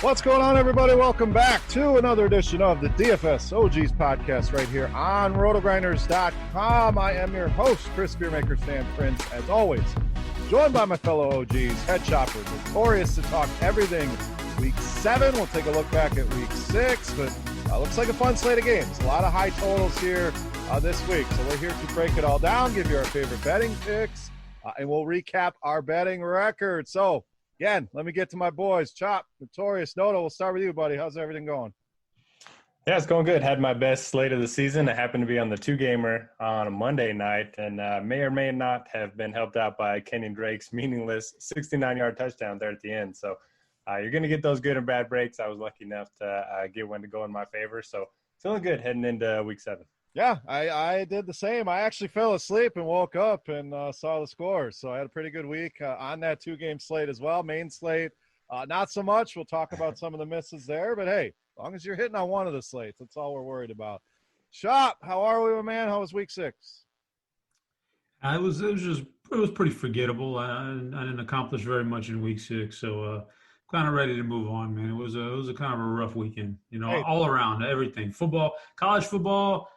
What's going on, everybody? Welcome back to another edition of the DFS OGs podcast right here on RotoGrinders.com. I am your host, Chris Beermaker Stan Prince, as always, joined by my fellow OGs, Head Chopper, notorious to talk everything Week 7. We'll take a look back at Week 6, but looks like a fun slate of games. A lot of high totals here this week. So we're here to break it all down, give you our favorite betting picks, and we'll recap our betting record. So, again, let me get to my boys. Chop, Notorious, Noto, we'll start with you, buddy. How's everything going? Yeah, it's going good. Had my best slate of the season. I happened to be on the two-gamer on a Monday night, and may or may not have been helped out by Kenyon Drake's meaningless 69-yard touchdown there at the end. So you're going to get those good and bad breaks. I was lucky enough to get one to go in my favor. So feeling good heading into Week 7. Yeah, I did the same. I actually fell asleep and woke up and saw the scores. So I had a pretty good week on that two-game slate as well. Main slate, not so much. We'll talk about some of the misses there. But, hey, as long as you're hitting on one of the slates, that's all we're worried about. Shop, how are we, my man? How was Week 6? It was pretty forgettable. I didn't accomplish very much in Week 6, so kind of ready to move on, man. It was a kind of a rough weekend, all around, everything. Football, college football,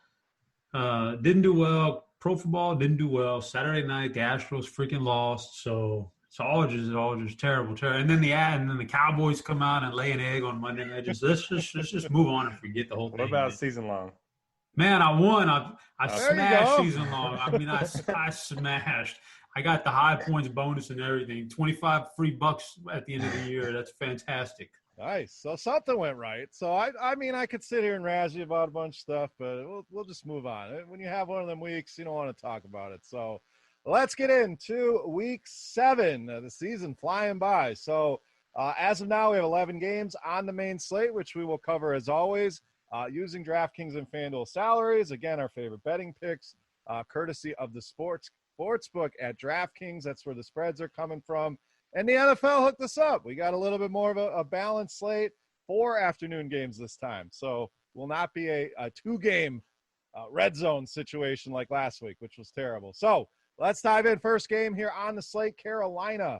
didn't do well. Pro football didn't do well. Saturday night, the Astros freaking lost. So it's all just terrible. And then the Cowboys come out and lay an egg on Monday night. Let's just move on and forget the whole thing. What about season long? Man, I won. I smashed season long. I mean, I smashed. I got the high points bonus and everything. $25 free at the end of the year. That's fantastic. Nice. So something went right. So I mean, I could sit here and razz you about a bunch of stuff, but we'll just move on. When you have one of them weeks, you don't want to talk about it. So let's get into Week 7. The season flying by. So as of now, we have 11 games on the main slate, which we will cover as always using DraftKings and FanDuel salaries. Again, our favorite betting picks, courtesy of the sportsbook at DraftKings. That's where the spreads are coming from. And the NFL hooked us up. We got a little bit more of a balanced slate, 4 afternoon games this time. So will not be a two-game red zone situation like last week, which was terrible. So let's dive in. First game here on the slate, Carolina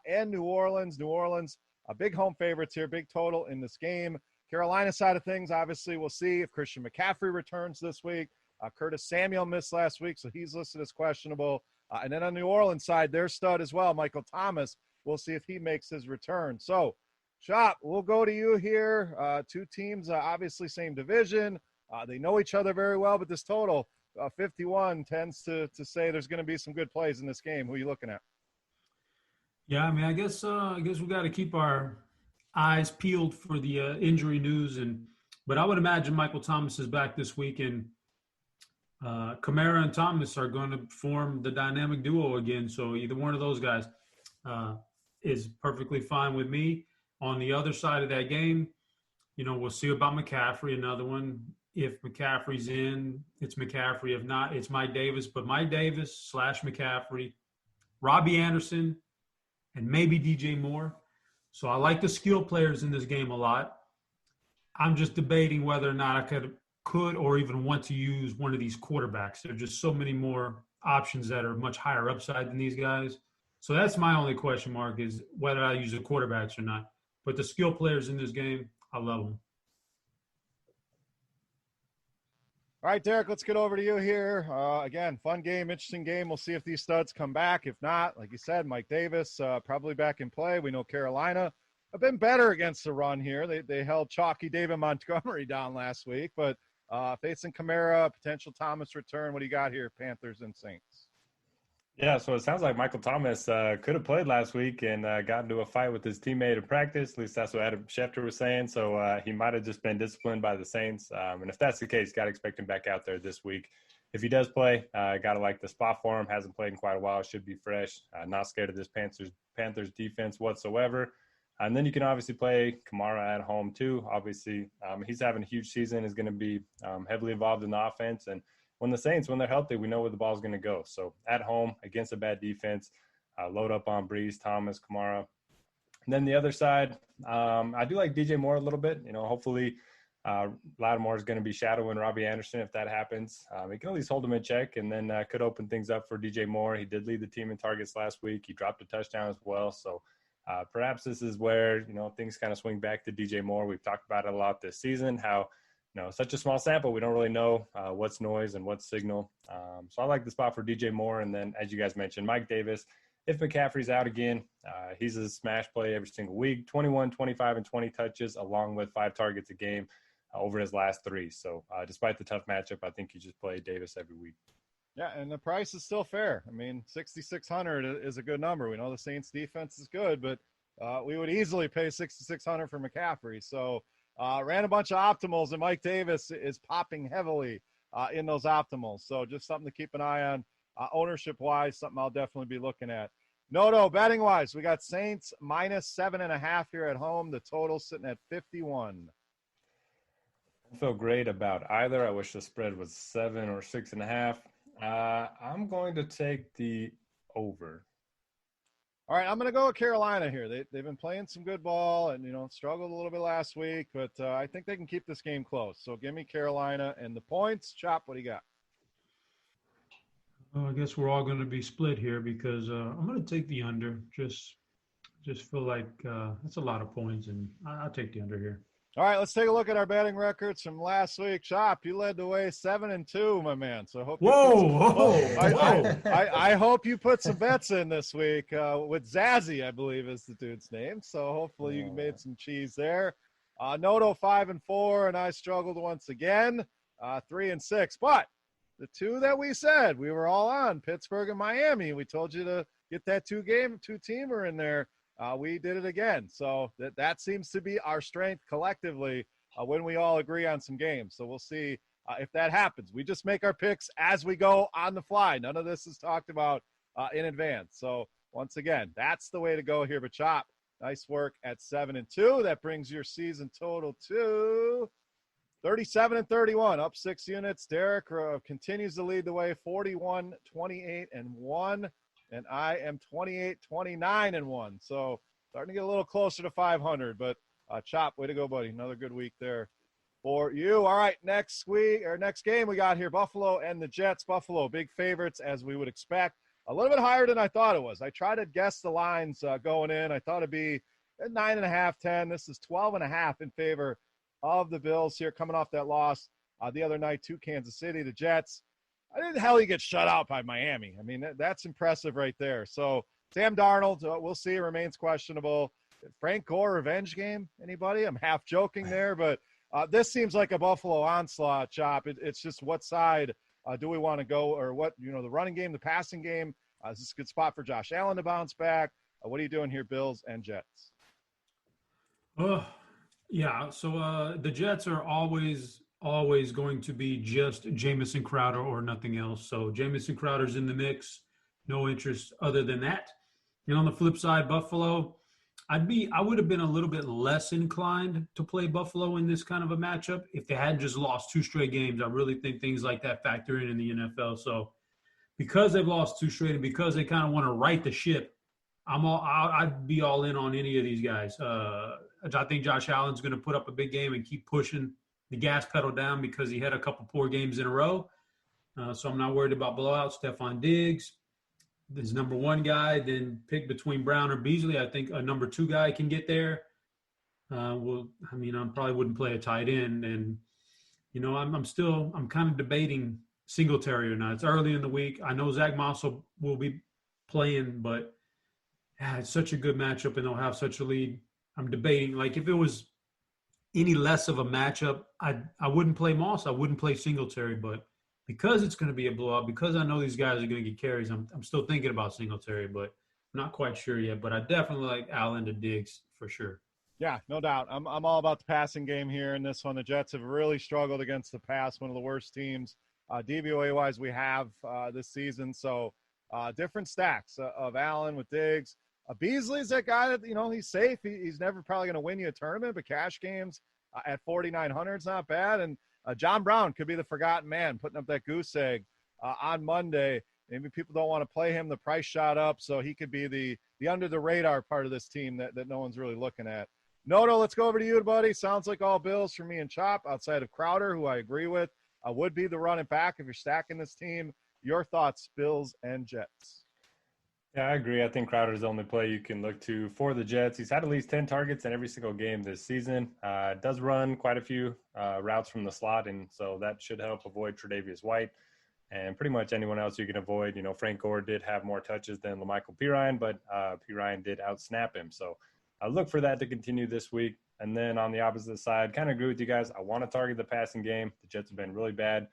and New Orleans. New Orleans, big home favorites here, big total in this game. Carolina side of things, obviously, we'll see if Christian McCaffrey returns this week. Curtis Samuel missed last week, so he's listed as questionable. And then on the New Orleans side, their stud as well, Michael Thomas. We'll see if he makes his return. So, Chop, we'll go to you here. Two teams, obviously same division. They know each other very well, but this total, 51, tends to say there's going to be some good plays in this game. Who are you looking at? Yeah, I mean, I guess we got to keep our eyes peeled for the injury news. But I would imagine Michael Thomas is back this week, and Kamara and Thomas are going to form the dynamic duo again. So either one of those guys is perfectly fine with me. On the other side of that game, we'll see about McCaffrey, another one. If McCaffrey's in, it's McCaffrey. If not, it's Mike Davis. But Mike Davis / McCaffrey, Robbie Anderson, and maybe DJ Moore. So I like the skill players in this game a lot. I'm just debating whether or not I could or even want to use one of these quarterbacks. There are just so many more options that are much higher upside than these guys. So that's my only question mark, is whether I use the quarterbacks or not. But the skill players in this game, I love them. All right, Derek, let's get over to you here. Again, fun game, interesting game. We'll see if these studs come back. If not, like you said, Mike Davis probably back in play. We know Carolina have been better against the run here. They held chalky David Montgomery down last week. But facing Kamara, potential Thomas return, what do you got here, Panthers and Saints? Yeah, so it sounds like Michael Thomas could have played last week and got into a fight with his teammate in practice. At least that's what Adam Schefter was saying. So he might have just been disciplined by the Saints. And if that's the case, got to expect him back out there this week. If he does play, got to like the spot for him. Hasn't played in quite a while. Should be fresh. Not scared of this Panthers defense whatsoever. And then you can obviously play Kamara at home too. Obviously, he's having a huge season, is going to be heavily involved in the offense. And when the Saints, when they're healthy, we know where the ball's going to go. So at home against a bad defense, load up on Breeze, Thomas, Kamara. And then the other side, I do like DJ Moore a little bit. Hopefully Lattimore is going to be shadowing Robbie Anderson if that happens. He can at least hold him in check and then could open things up for DJ Moore. He did lead the team in targets last week. He dropped a touchdown as well. So perhaps this is where, things kind of swing back to DJ Moore. We've talked about it a lot this season, how, such a small sample, we don't really know what's noise and what's signal. So I like the spot for DJ Moore. And then, as you guys mentioned, Mike Davis, if McCaffrey's out again, he's a smash play every single week, 21, 25, and 20 touches, along with 5 targets a game over his last 3. So despite the tough matchup, I think you just play Davis every week. Yeah, and the price is still fair. I mean, 6,600 is a good number. We know the Saints defense is good, but we would easily pay 6,600 for McCaffrey. So ran a bunch of optimals, and Mike Davis is popping heavily in those optimals. So just something to keep an eye on ownership-wise, something I'll definitely be looking at. Noto, betting-wise, we got Saints minus 7.5 here at home. The total sitting at 51. I feel great about either. I wish the spread was 7 or 6.5. I'm going to take the over. All right, I'm going to go with Carolina here. They've been playing some good ball and, struggled a little bit last week, but I think they can keep this game close. So give me Carolina and the points. Chop, what do you got? Well, I guess we're all going to be split here because I'm going to take the under. Just feel like that's a lot of points, and I'll take the under here. All right, let's take a look at our betting records from last week. Chop, you led the way 7-2, my man. So I hope. I hope you put some bets in this week with Zazzy, I believe is the dude's name. So hopefully you made some cheese there. Noto 5-4, and I struggled once again, 3-6. But the 2 that we said we were all on, Pittsburgh and Miami, we told you to get that 2-teamer in there. We did it again. So that seems to be our strength collectively when we all agree on some games. So we'll see if that happens. We just make our picks as we go on the fly. None of this is talked about in advance. So once again, that's the way to go here. But Chop, nice work at 7-2. That brings your season total to 37-31, up 6 units. Derek continues to lead the way, 41, 28-1. And I am 28, 29-1. So starting to get a little closer to 500. But Chop, way to go, buddy. Another good week there for you. All right, next game we got here, Buffalo and the Jets. Buffalo, big favorites as we would expect. A little bit higher than I thought it was. I tried to guess the lines going in. I thought it'd be 9.5, 10. This is 12.5 in favor of the Bills here, coming off that loss the other night to Kansas City. The Jets, I didn't hell he get shut out by Miami. I mean, that's impressive right there. So Sam Darnold, we'll see, remains questionable. Frank Gore revenge game, anybody? I'm half joking there, but this seems like a Buffalo onslaught, Chop. It's just what side do we want to go, or what, the running game, the passing game. Is this a good spot for Josh Allen to bounce back? What are you doing here, Bills and Jets? Yeah, so the Jets are always going to be just Jamison Crowder or nothing else. So Jamison Crowder's in the mix. No interest other than that. And on the flip side, Buffalo, I would have been a little bit less inclined to play Buffalo in this kind of a matchup if they hadn't just lost 2 straight games. I really think things like that factor in the NFL. So because they've lost 2 straight and because they kind of want to right the ship, I'd be all in on any of these guys. I think Josh Allen's going to put up a big game and keep pushing the gas pedal down because he had a couple poor games in a row. So I'm not worried about blowouts. Stephon Diggs, his number 1 guy, then pick between Brown or Beasley. I think a number 2 guy can get there. I probably wouldn't play a tight end. And, I'm kind of debating Singletary or not. It's early in the week. I know Zach Moss will be playing, but it's such a good matchup and they'll have such a lead. I'm debating, like, if it was any less of a matchup, I wouldn't play Moss. I wouldn't play Singletary, but because it's going to be a blowout, because I know these guys are going to get carries, I'm still thinking about Singletary, but I'm not quite sure yet. But I definitely like Allen to Diggs for sure. Yeah, no doubt. I'm all about the passing game here in this one. The Jets have really struggled against the pass, one of the worst teams DVOA-wise we have this season. So different stacks of Allen with Diggs. Beasley's that guy that, he's safe. He's never probably going to win you a tournament, but cash games at 4,900 is not bad. And John Brown could be the forgotten man, putting up that goose egg on Monday. Maybe people don't want to play him. The price shot up, so he could be the under the radar part of this team that no one's really looking at. Noto, let's go over to you, buddy. Sounds like all Bills for me and Chop, outside of Crowder, who I agree with. Would be the running back if you're stacking this team. Your thoughts, Bills and Jets? Yeah, I agree. I think Crowder's the only play you can look to for the Jets. He's had at least 10 targets in every single game this season. Does run quite a few routes from the slot, and so that should help avoid Tre'Davious White and pretty much anyone else you can avoid. You know, Frank Gore did have more touches than LaMichael Pirine, but Pirine did outsnap him. So I look for that to continue this week. And then on the opposite side, kind of agree with you guys. I want to target the passing game. The Jets have been really bad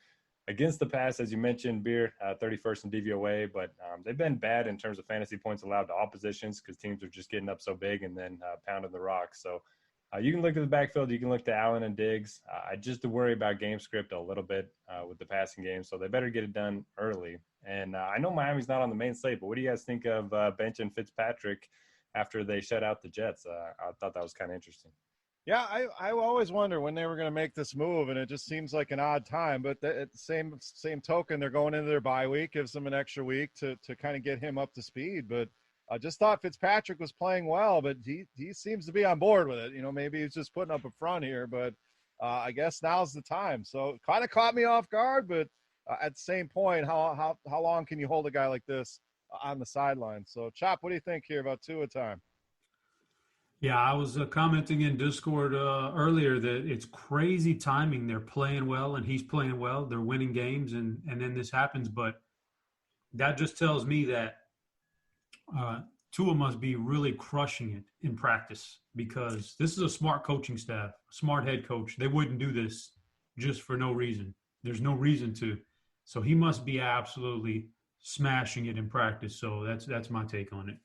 against the pass, as you mentioned, Beer, 31st in DVOA, but they've been bad in terms of fantasy points allowed to oppositions because teams are just getting up so big and then pounding the rock. So you can look at the backfield. You can look to Allen and Diggs. I just worry about game script a little bit with the passing game, so they better get it done early. And I know Miami's not on the main slate, but what do you guys think of benching Fitzpatrick after they shut out the Jets? I thought that was kind of interesting. Yeah, I always wonder when they were going to make this move, and it just seems like an odd time. But at the same token, they're going into their bye week, gives them an extra week to kind of get him up to speed. But I just thought Fitzpatrick was playing well, but he seems to be on board with it. You know, maybe he's just putting up a front here, but I guess now's the time. So it kind of caught me off guard, but at the same point, how long can you hold a guy like this on the sideline? So, Chop, what do you think here about two a time? Yeah, I was commenting in Discord earlier that it's crazy timing. They're playing well, and he's playing well. They're winning games, and then this happens. But that just tells me that Tua must be really crushing it in practice because this is a smart coaching staff, smart head coach. They wouldn't do this just for no reason. There's no reason to. So he must be absolutely smashing it in practice. So that's my take on it.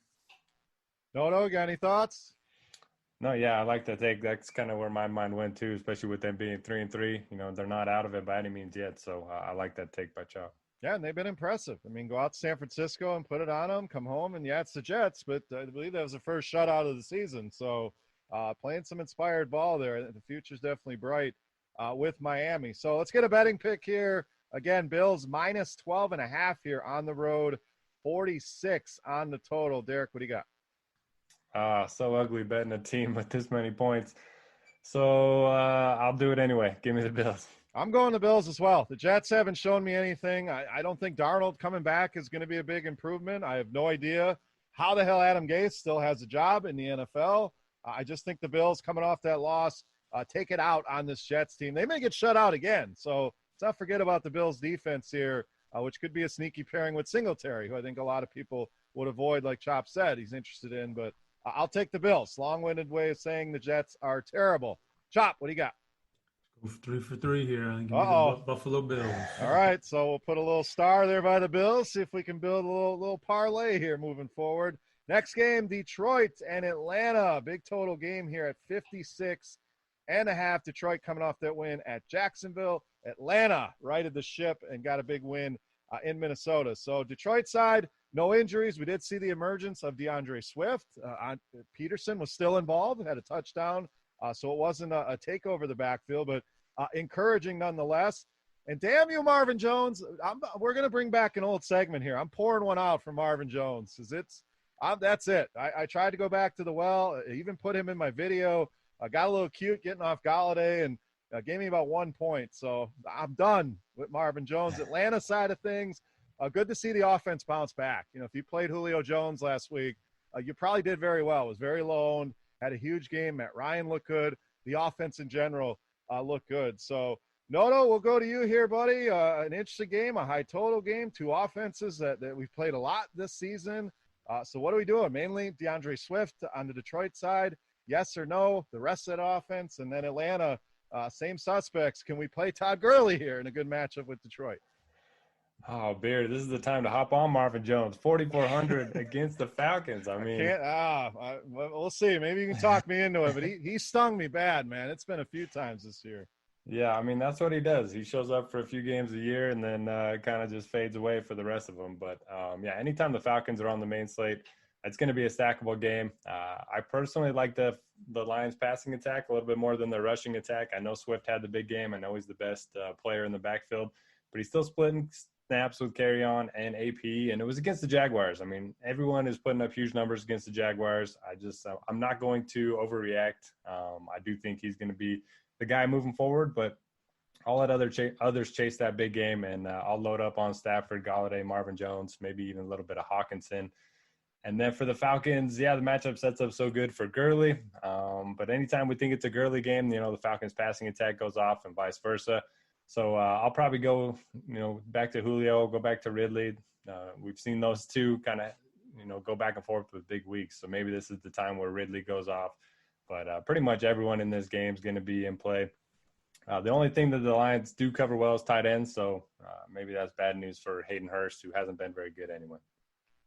No, got any thoughts? No, yeah, I like that take. That's kind of where my mind went too, especially with them being 3-3. You know, they're not out of it by any means yet. So I like that take by Chop. Yeah, and they've been impressive. I mean, go out to San Francisco and put it on them, come home, and yeah, it's the Jets, but I believe that was the first shutout of the season. So playing some inspired ball there. The future's definitely bright with Miami. So let's get a betting pick here. Again, Bills minus 12.5 here on the road, 46 on the total. Derek, what do you got? So ugly betting a team with this many points. So I'll do it anyway. Give me the Bills. I'm going the Bills as well. The Jets haven't shown me anything. I don't think Darnold coming back is going to be a big improvement. I have no idea how the hell Adam Gase still has a job in the NFL. I just think the Bills coming off that loss take it out on this Jets team. They may get shut out again. So let's not forget about the Bills defense here, which could be a sneaky pairing with Singletary, who I think a lot of people would avoid, like Chop said, he's interested in. But I'll take the Bills. Long-winded way of saying the Jets are terrible. Chop, what do you got? 3 for 3 here. Give me the Buffalo Bills. All right, so we'll put a little star there by the Bills. See if we can build a little parlay here moving forward. Next game, Detroit and Atlanta. Big total game here at 56.5. Detroit coming off that win at Jacksonville. Atlanta righted the ship and got a big win in Minnesota. So Detroit side, no injuries. We did see the emergence of DeAndre Swift. Peterson was still involved, had a touchdown. So it wasn't a takeover the backfield, but encouraging nonetheless. And damn you, Marvin Jones. We're going to bring back an old segment here. I'm pouring one out for Marvin Jones because that's it. I tried to go back to the well, I even put him in my video. I got a little cute getting off Galladay and gave me about 1 point. So I'm done with Marvin Jones. Atlanta side of things, good to see the offense bounce back. You know, if you played Julio Jones last week, you probably did very well. It was very low-owned, had a huge game. Matt Ryan looked good. The offense in general looked good. So, Noto, we'll go to you here, buddy. An interesting game, a high total game, two offenses that we've played a lot this season. So what are we doing? Mainly DeAndre Swift on the Detroit side, yes or no, the rest of that offense, and then Atlanta, same suspects. Can we play Todd Gurley here in a good matchup with Detroit? Oh, Beard, this is the time to hop on Marvin Jones. 4,400 against the Falcons. I mean, we'll see. Maybe you can talk me into it, but he stung me bad, man. It's been a few times this year. Yeah, I mean, that's what he does. He shows up for a few games a year and then kind of just fades away for the rest of them. But, yeah, anytime the Falcons are on the main slate, it's going to be a stackable game. I personally like the Lions passing attack a little bit more than their rushing attack. I know Swift had the big game. I know he's the best player in the backfield, but he's still splitting snaps with Carry-On and AP, and it was against the Jaguars. I mean, everyone is putting up huge numbers against the Jaguars. I'm not going to overreact. I do think he's going to be the guy moving forward, but I'll let others chase that big game, and I'll load up on Stafford, Golladay, Marvin Jones, maybe even a little bit of Hawkinson. And then for the Falcons, the matchup sets up so good for Gurley. But anytime we think it's a Gurley game, the Falcons passing attack goes off and vice versa. So I'll probably go, back to Julio, go back to Ridley. We've seen those two kind of, go back and forth with big weeks. So maybe this is the time where Ridley goes off. But pretty much everyone in this game is going to be in play. The only thing that the Lions do cover well is tight ends. So maybe that's bad news for Hayden Hurst, who hasn't been very good anyway.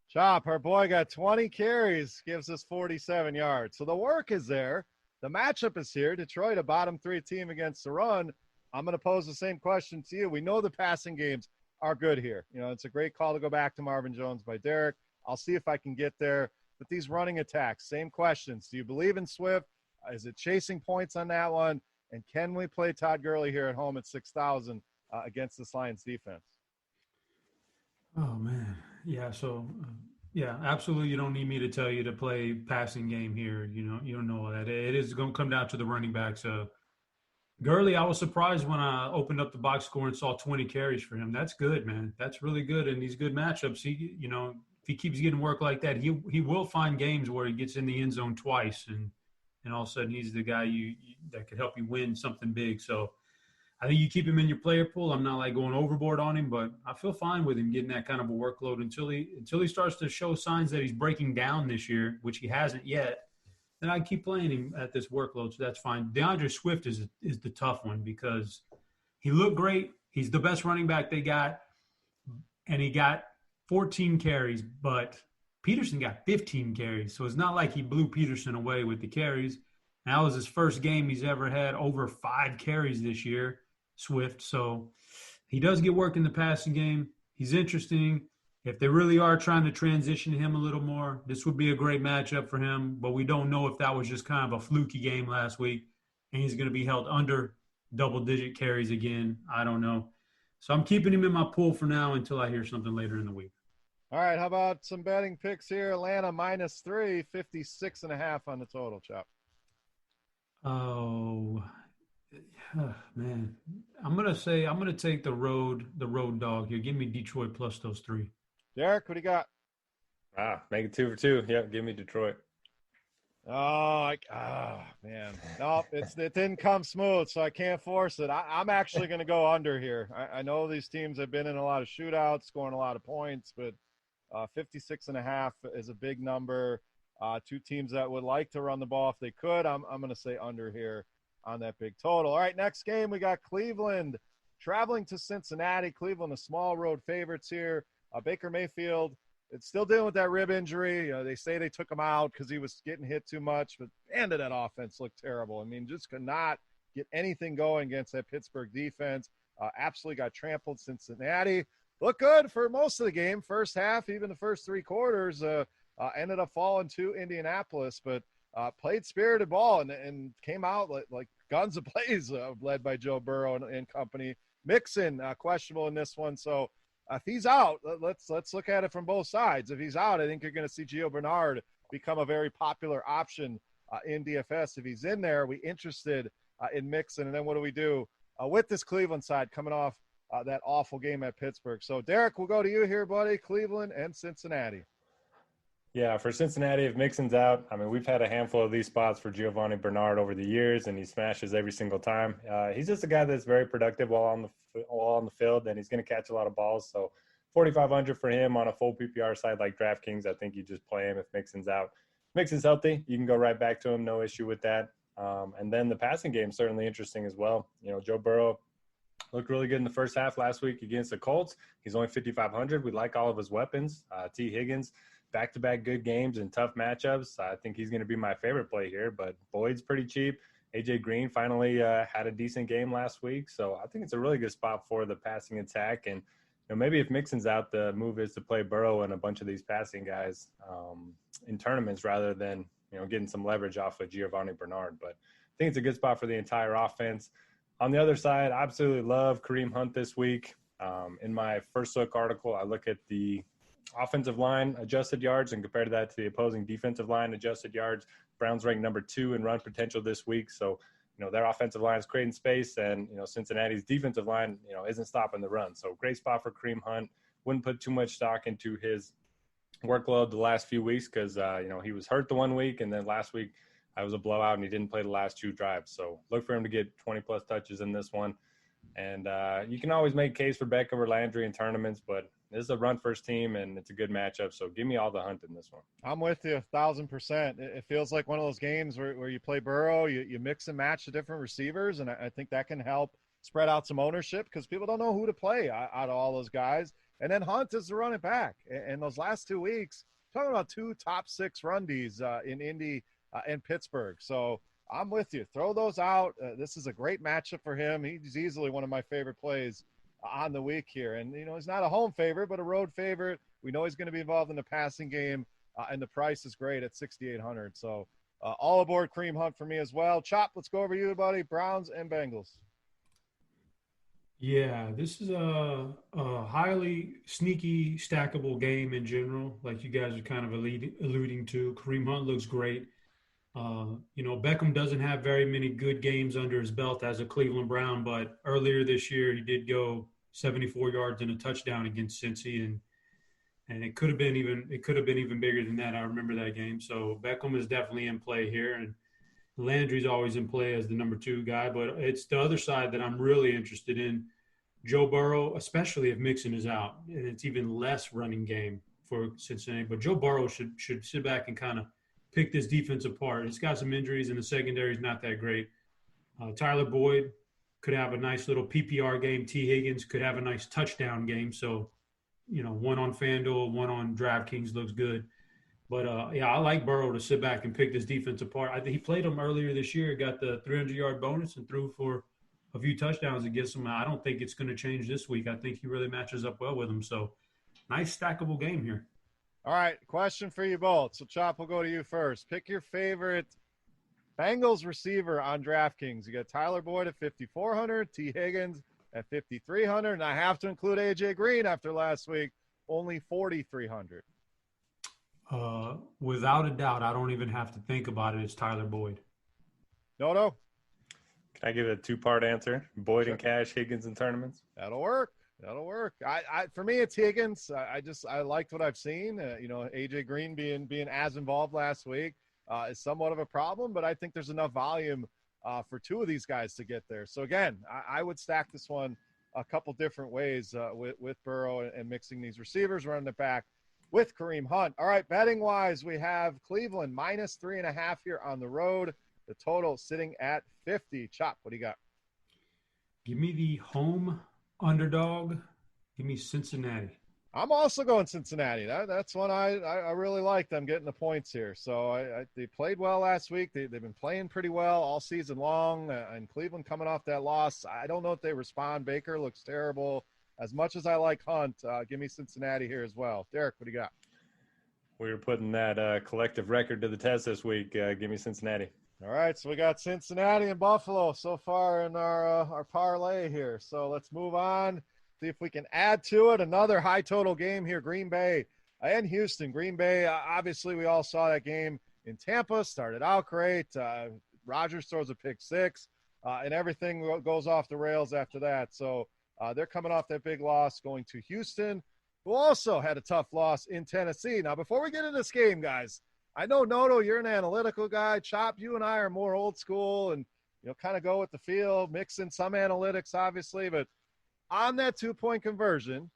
Chop, our boy got 20 carries, gives us 47 yards. So the work is there. The matchup is here. Detroit, a bottom 3 team against the run. I'm going to pose the same question to you. We know the passing games are good here. It's a great call to go back to Marvin Jones by Derek. I'll see if I can get there. But these running attacks, same questions. Do you believe in Swift? Is it chasing points on that one? And can we play Todd Gurley here at home at 6,000 against this Lions defense? Oh, man. Yeah, so, absolutely. You don't need me to tell you to play passing game here. You don't know that. It is going to come down to the running backs. Gurley, I was surprised when I opened up the box score and saw 20 carries for him. That's good, man. That's really good. And these good matchups, if he keeps getting work like that, he will find games where he gets in the end zone twice, and all of a sudden he's the guy that could help you win something big. So I think you keep him in your player pool. I'm not going overboard on him, but I feel fine with him getting that kind of a workload until he starts to show signs that he's breaking down this year, which he hasn't yet. Then I keep playing him at this workload, so that's fine. DeAndre Swift is the tough one because he looked great. He's the best running back they got, and he got 14 carries, but Peterson got 15 carries. So it's not like he blew Peterson away with the carries. And that was his first game he's ever had over 5 carries this year, Swift. So he does get work in the passing game. He's interesting. If they really are trying to transition him a little more, this would be a great matchup for him. But we don't know if that was just kind of a fluky game last week and he's going to be held under double-digit carries again. I don't know. So I'm keeping him in my pool for now until I hear something later in the week. All right, how about some betting picks here? Atlanta -3, 56.5 on the total, Chop. Oh, man. I'm gonna take the road dog here. Give me Detroit plus those 3. Derek, what do you got? Make it 2 for 2. Yep, give me Detroit. Man. No, it didn't come smooth, so I can't force it. I'm actually going to go under here. I know these teams have been in a lot of shootouts, scoring a lot of points, but 56.5 is a big number. 2 teams that would like to run the ball if they could. I'm going to say under here on that big total. All right, next game, we got Cleveland traveling to Cincinnati. Cleveland, the small road favorites here. Baker Mayfield, it's still dealing with that rib injury. They say they took him out because he was getting hit too much, but man, did that offense look terrible. I mean, just could not get anything going against that Pittsburgh defense. Absolutely got trampled. Cincinnati looked good for most of the game. First half, even the first 3 quarters, ended up falling to Indianapolis, but played spirited ball and came out like guns ablaze, led by Joe Burrow and company. Mixon, questionable in this one. So if he's out, let's look at it from both sides. If he's out, I think you're going to see Gio Bernard become a very popular option in DFS. If he's in there, we interested in Mixon. And then what do we do with this Cleveland side coming off that awful game at Pittsburgh? So, Derek, we'll go to you here, buddy. Cleveland and Cincinnati. Yeah, for Cincinnati, if Mixon's out, I mean, we've had a handful of these spots for Giovanni Bernard over the years, and he smashes every single time. He's just a guy that's very productive while on the field, and he's going to catch a lot of balls. So 4,500 for him on a full PPR side like DraftKings. I think you just play him if Mixon's out. If Mixon's healthy, you can go right back to him. No issue with that. And then the passing game is certainly interesting as well. Joe Burrow looked really good in the first half last week against the Colts. He's only 5,500. We like all of his weapons. T. Higgins, back-to-back good games and tough matchups. I think he's going to be my favorite play here, but Boyd's pretty cheap. A.J. Green finally had a decent game last week, so I think it's a really good spot for the passing attack. And maybe if Mixon's out, the move is to play Burrow and a bunch of these passing guys in tournaments rather than getting some leverage off of Giovanni Bernard. But I think it's a good spot for the entire offense. On the other side, I absolutely love Kareem Hunt this week. In my first look article, I look at the offensive line adjusted yards and compare that to the opposing defensive line adjusted yards. Browns ranked number 2 in run potential this week. So, their offensive line is creating space, and, Cincinnati's defensive line, isn't stopping the run. So great spot for Kareem Hunt. Wouldn't put too much stock into his workload the last few weeks because, he was hurt the 1 week, and then last week I was a blowout and he didn't play the last 2 drives. So look for him to get 20-plus touches in this one. And you can always make a case for Beckham or Landry in tournaments, but this is a run-first team, and it's a good matchup. So give me all the Hunt in this one. I'm with you 1,000%. It feels like one of those games where you play Burrow, you mix and match the different receivers, and I think that can help spread out some ownership because people don't know who to play out of all those guys. And then Hunt is the running back. And those last 2 weeks, talking about 2 top 6 rundies in Indy and Pittsburgh. So I'm with you. Throw those out. This is a great matchup for him. He's easily one of my favorite plays on the week here. And, he's not a home favorite, but a road favorite. We know he's going to be involved in the passing game, and the price is great at 6,800. So all aboard Kareem Hunt for me as well. Chop, let's go over you, buddy. Browns and Bengals. Yeah, this is a highly sneaky, stackable game in general, like you guys are kind of alluding to. Kareem Hunt looks great. Beckham doesn't have very many good games under his belt as a Cleveland Brown, but earlier this year he did go 74 yards and a touchdown against Cincy, and it could have been even bigger than that. I remember that game. So Beckham is definitely in play here, and Landry's always in play as the number 2 guy, but it's the other side that I'm really interested in. Joe Burrow, especially if Mixon is out, and it's even less running game for Cincinnati. But Joe Burrow should sit back and kind of pick this defense apart. It's got some injuries, and the secondary is not that great. Tyler Boyd could have a nice little PPR game. T. Higgins could have a nice touchdown game. So, one on FanDuel, one on DraftKings looks good. But, I like Burrow to sit back and pick this defense apart. I think he played them earlier this year, got the 300-yard bonus and threw for a few touchdowns against them. I don't think it's going to change this week. I think he really matches up well with him. So, nice stackable game here. All right, question for you both. So, Chop, we'll go to you first. Pick your favorite Bengals receiver on DraftKings. You got Tyler Boyd at 5,400, T. Higgins at 5,300, and I have to include A.J. Green after last week, only 4,300. Without a doubt, I don't even have to think about it. It's Tyler Boyd. Noto? Can I give it a 2-part answer? Boyd and cash, Higgins in tournaments? That'll work. For me, it's Higgins. I liked what I've seen. AJ Green being as involved last week is somewhat of a problem, but I think there's enough volume for 2 of these guys to get there. So again, I would stack this one a couple different ways with Burrow and mixing these receivers, running it back with Kareem Hunt. All right, betting wise, we have Cleveland minus 3.5 here on the road. The total sitting at 50. Chop, what do you got? Give me the home underdog. Give me Cincinnati. I'm also going Cincinnati. That's one I really like them getting the points here. So they played well last week. They've been playing pretty well all season long. And Cleveland coming off that loss, I don't know if they respond. Baker looks terrible. As much as I like Hunt, give me Cincinnati here as well. Derek, what do you got? We were putting that collective record to the test this week. Give me Cincinnati. All right, so we got Cincinnati and Buffalo so far in our parlay here. So let's move on, see if we can add to it. Another high total game here, Green Bay and Houston. Green Bay, obviously we all saw that game in Tampa, started out great. Rodgers throws a pick 6, and everything goes off the rails after that. So they're coming off that big loss, going to Houston, who also had a tough loss in Tennessee. Now, before we get into this game, guys, I know, Noto, you're an analytical guy. Chop, you and I are more old school and, kind of go with the feel, mix in some analytics, obviously. But on that 2-point conversion,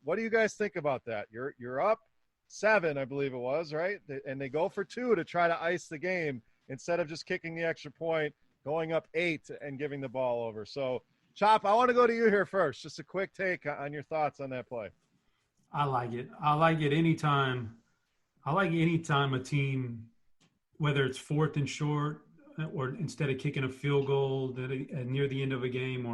what do you guys think about that? You're up 7, I believe it was, right? And they go for 2 to try to ice the game instead of just kicking the extra point, going up 8 and giving the ball over. So, Chop, I want to go to you here first. Just a quick take on your thoughts on that play. I like it anytime. I like anytime a team, whether it's 4th and short or instead of kicking a field goal near the end of a game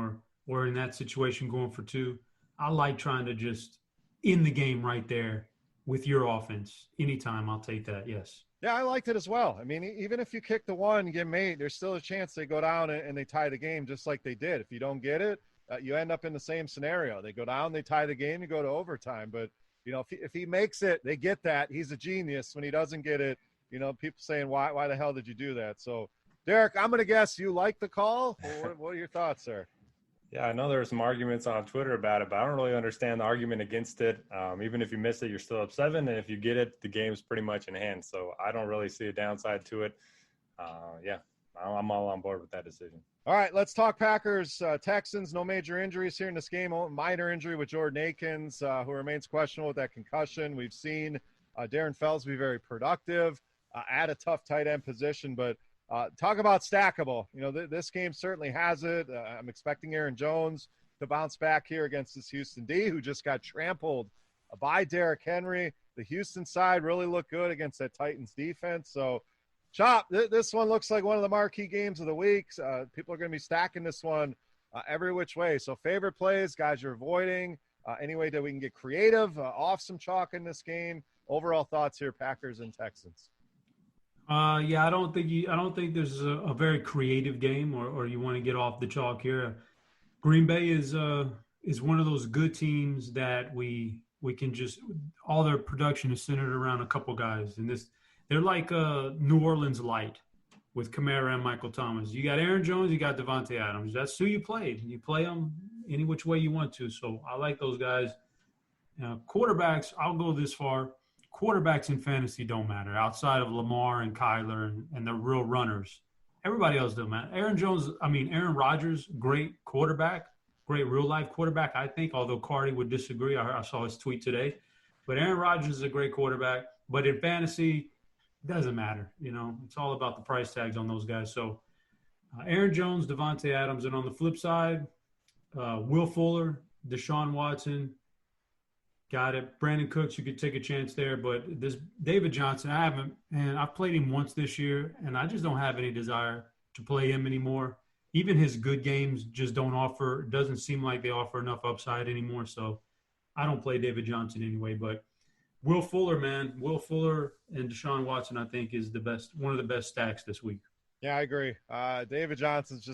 or in that situation going for 2, I like trying to just end the game right there with your offense. Anytime, I'll take that, yes. Yeah, I liked it as well. I mean, even if you kick the 1 and get 8, there's still a chance they go down and they tie the game just like they did. If you don't get it, you end up in the same scenario. They go down, they tie the game, you go to overtime. But, if he makes it, they get that. He's a genius. When he doesn't get it, people saying, why the hell did you do that? So, Derek, I'm going to guess you like the call. What are your thoughts, sir? Yeah, I know there are some arguments on Twitter about it, but I don't really understand the argument against it. Even if you miss it, you're still up 7, and if you get it, the game's pretty much in hand. So I don't really see a downside to it. I'm all on board with that decision. All right, let's talk Packers. Texans, no major injuries here in this game. Minor injury with Jordan Akins, who remains questionable with that concussion. We've seen Darren Fells be very productive at a tough tight end position, but talk about stackable. This game certainly has it. I'm expecting Aaron Jones to bounce back here against this Houston D, who just got trampled by Derrick Henry. The Houston side really looked good against that Titans defense. So, Chop, this one looks like one of the marquee games of the week. People are going to be stacking this one every which way. So, favorite plays, guys you're avoiding. Any way that we can get creative, off some chalk in this game. Overall thoughts here, Packers and Texans. I don't think there's a very creative game, or you want to get off the chalk here. Green Bay is one of those good teams that we can just, all their production is centered around a couple guys, and they're like New Orleans light with Kamara and Michael Thomas. You got Aaron Jones, you got Devontae Adams. That's who you played. You play them any which way you want to. So I like those guys. Quarterbacks, I'll go this far. Quarterbacks in fantasy don't matter outside of Lamar and Kyler and the real runners. Everybody else doesn't matter. Aaron Rodgers, great quarterback, great real-life quarterback, I think, although Cardi would disagree. I saw his tweet today. But Aaron Rodgers is a great quarterback. But in fantasy, it doesn't matter. It's all about the price tags on those guys. So Aaron Jones, Devontae Adams. And on the flip side, Will Fuller, Deshaun Watson, got it. Brandon Cooks, you could take a chance there. But this David Johnson, I've played him once this year, and I just don't have any desire to play him anymore. Even his good games just doesn't seem like they offer enough upside anymore. So I don't play David Johnson anyway. But Will Fuller and Deshaun Watson, I think, is one of the best stacks this week. Yeah, I agree. David Johnson's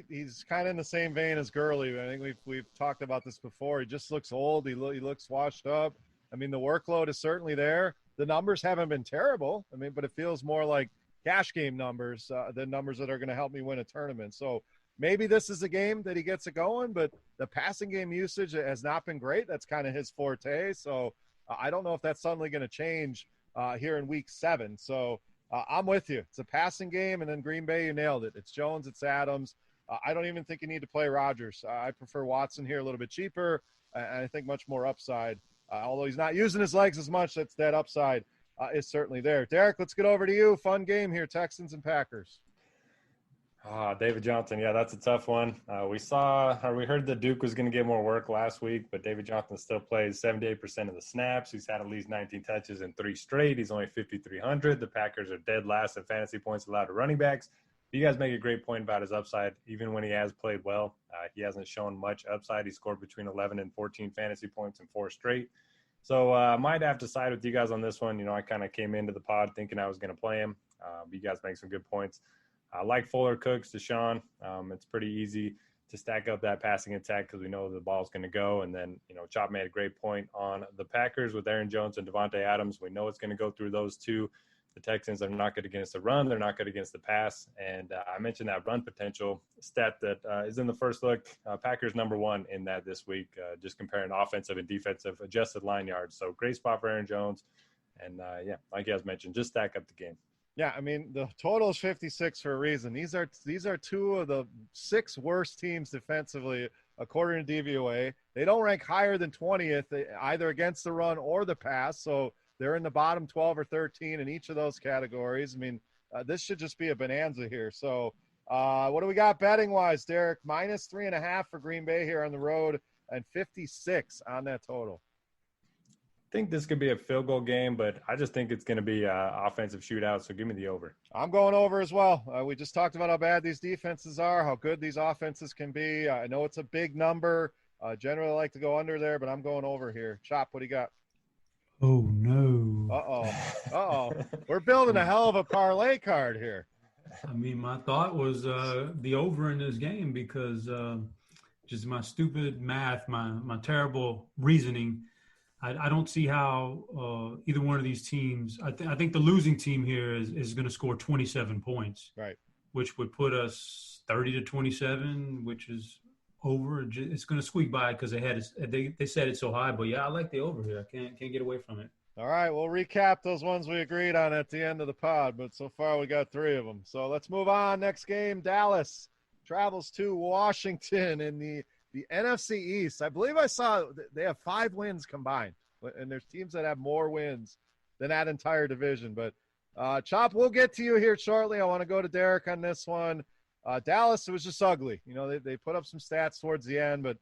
he's kind of in the same vein as Gurley. I think we've talked about this before. He just looks old. He looks washed up. I mean, the workload is certainly there. The numbers haven't been terrible. But it feels more like cash game numbers than numbers that are going to help me win a tournament. So maybe this is a game that he gets it going, but the passing game usage has not been great. That's kind of his forte. So I don't know if that's suddenly going to change here in week 7. So I'm with you. It's a passing game, and then Green Bay, you nailed it. It's Jones, it's Adams. I don't even think you need to play Rodgers. I prefer Watson here, a little bit cheaper, and I think much more upside. Although he's not using his legs as much, that upside is certainly there. Derek, let's get over to you. Fun game here, Texans and Packers. David Johnson, yeah, that's a tough one. We heard that Duke was going to get more work last week, but David Johnson still plays 78% of the snaps. He's had at least 19 touches in 3 straight. He's only 5,300. The Packers are dead last in fantasy points allowed to running backs. You guys make a great point about his upside. Even when he has played well, he hasn't shown much upside. He scored between 11 and 14 fantasy points in 4 straight. So I might have to side with you guys on this one. I kind of came into the pod thinking I was going to play him. You guys make some good points. I like Fuller, Cooks, Deshaun. It's pretty easy to stack up that passing attack because we know the ball's going to go. And then, Chop made a great point on the Packers with Aaron Jones and Devontae Adams. We know it's going to go through those two. The Texans are not good against the run. They're not good against the pass. And I mentioned that run potential stat that is in the first look. Packers number 1 in that this week, just comparing offensive and defensive adjusted line yards. So great spot for Aaron Jones. And, like you guys mentioned, just stack up the game. Yeah, the total is 56 for a reason. These are 2 of the 6 worst teams defensively, according to DVOA. They don't rank higher than 20th, either against the run or the pass. So they're in the bottom 12 or 13 in each of those categories. This should just be a bonanza here. So what do we got betting-wise, Derek? -3.5 for Green Bay here on the road and 56 on that total. I think this could be a field goal game, but I just think it's going to be an offensive shootout, so give me the over. I'm going over as well. We just talked about how bad these defenses are, how good these offenses can be. I know it's a big number. Generally, I like to go under there, but I'm going over here. Chop, what do you got? Oh, no. Uh-oh. We're building a hell of a parlay card here. My thought was the over in this game because just my stupid math, my terrible reasoning, I don't see how either one of these teams. I think the losing team here is going to score 27 points, Right, which would put us 30-27, which is over. It's going to squeak by because they set it so high. But yeah, I like the over here. I can't get away from it. all right, we'll recap those ones we agreed on at the end of the pod, but so far we got 3 of them. So let's move on. Next game, Dallas travels to Washington in the NFC East. I believe I saw they have 5 wins combined, and there's teams that have more wins than that entire division. But Chop, we'll get to you here shortly. I want to go to Derek on this one. Dallas, it was just ugly. They put up some stats towards the end, but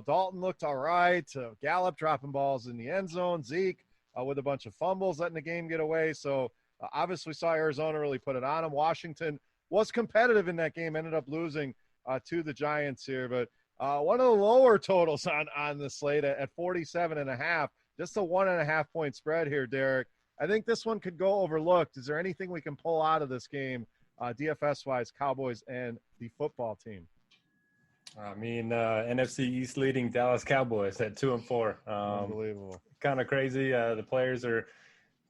Dalton looked all right. Gallup dropping balls in the end zone. Zeke with a bunch of fumbles, letting the game get away. So obviously saw Arizona really put it on them. Washington was competitive in that game, ended up losing to the Giants here. But one of the lower totals on the slate at 47.5, just a 1.5 point spread here, Derek. I think this one could go overlooked. Is there anything we can pull out of this game, DFS-wise, Cowboys and the football team? I mean, NFC East leading Dallas Cowboys at 2-4. Unbelievable. Kind of crazy. The players are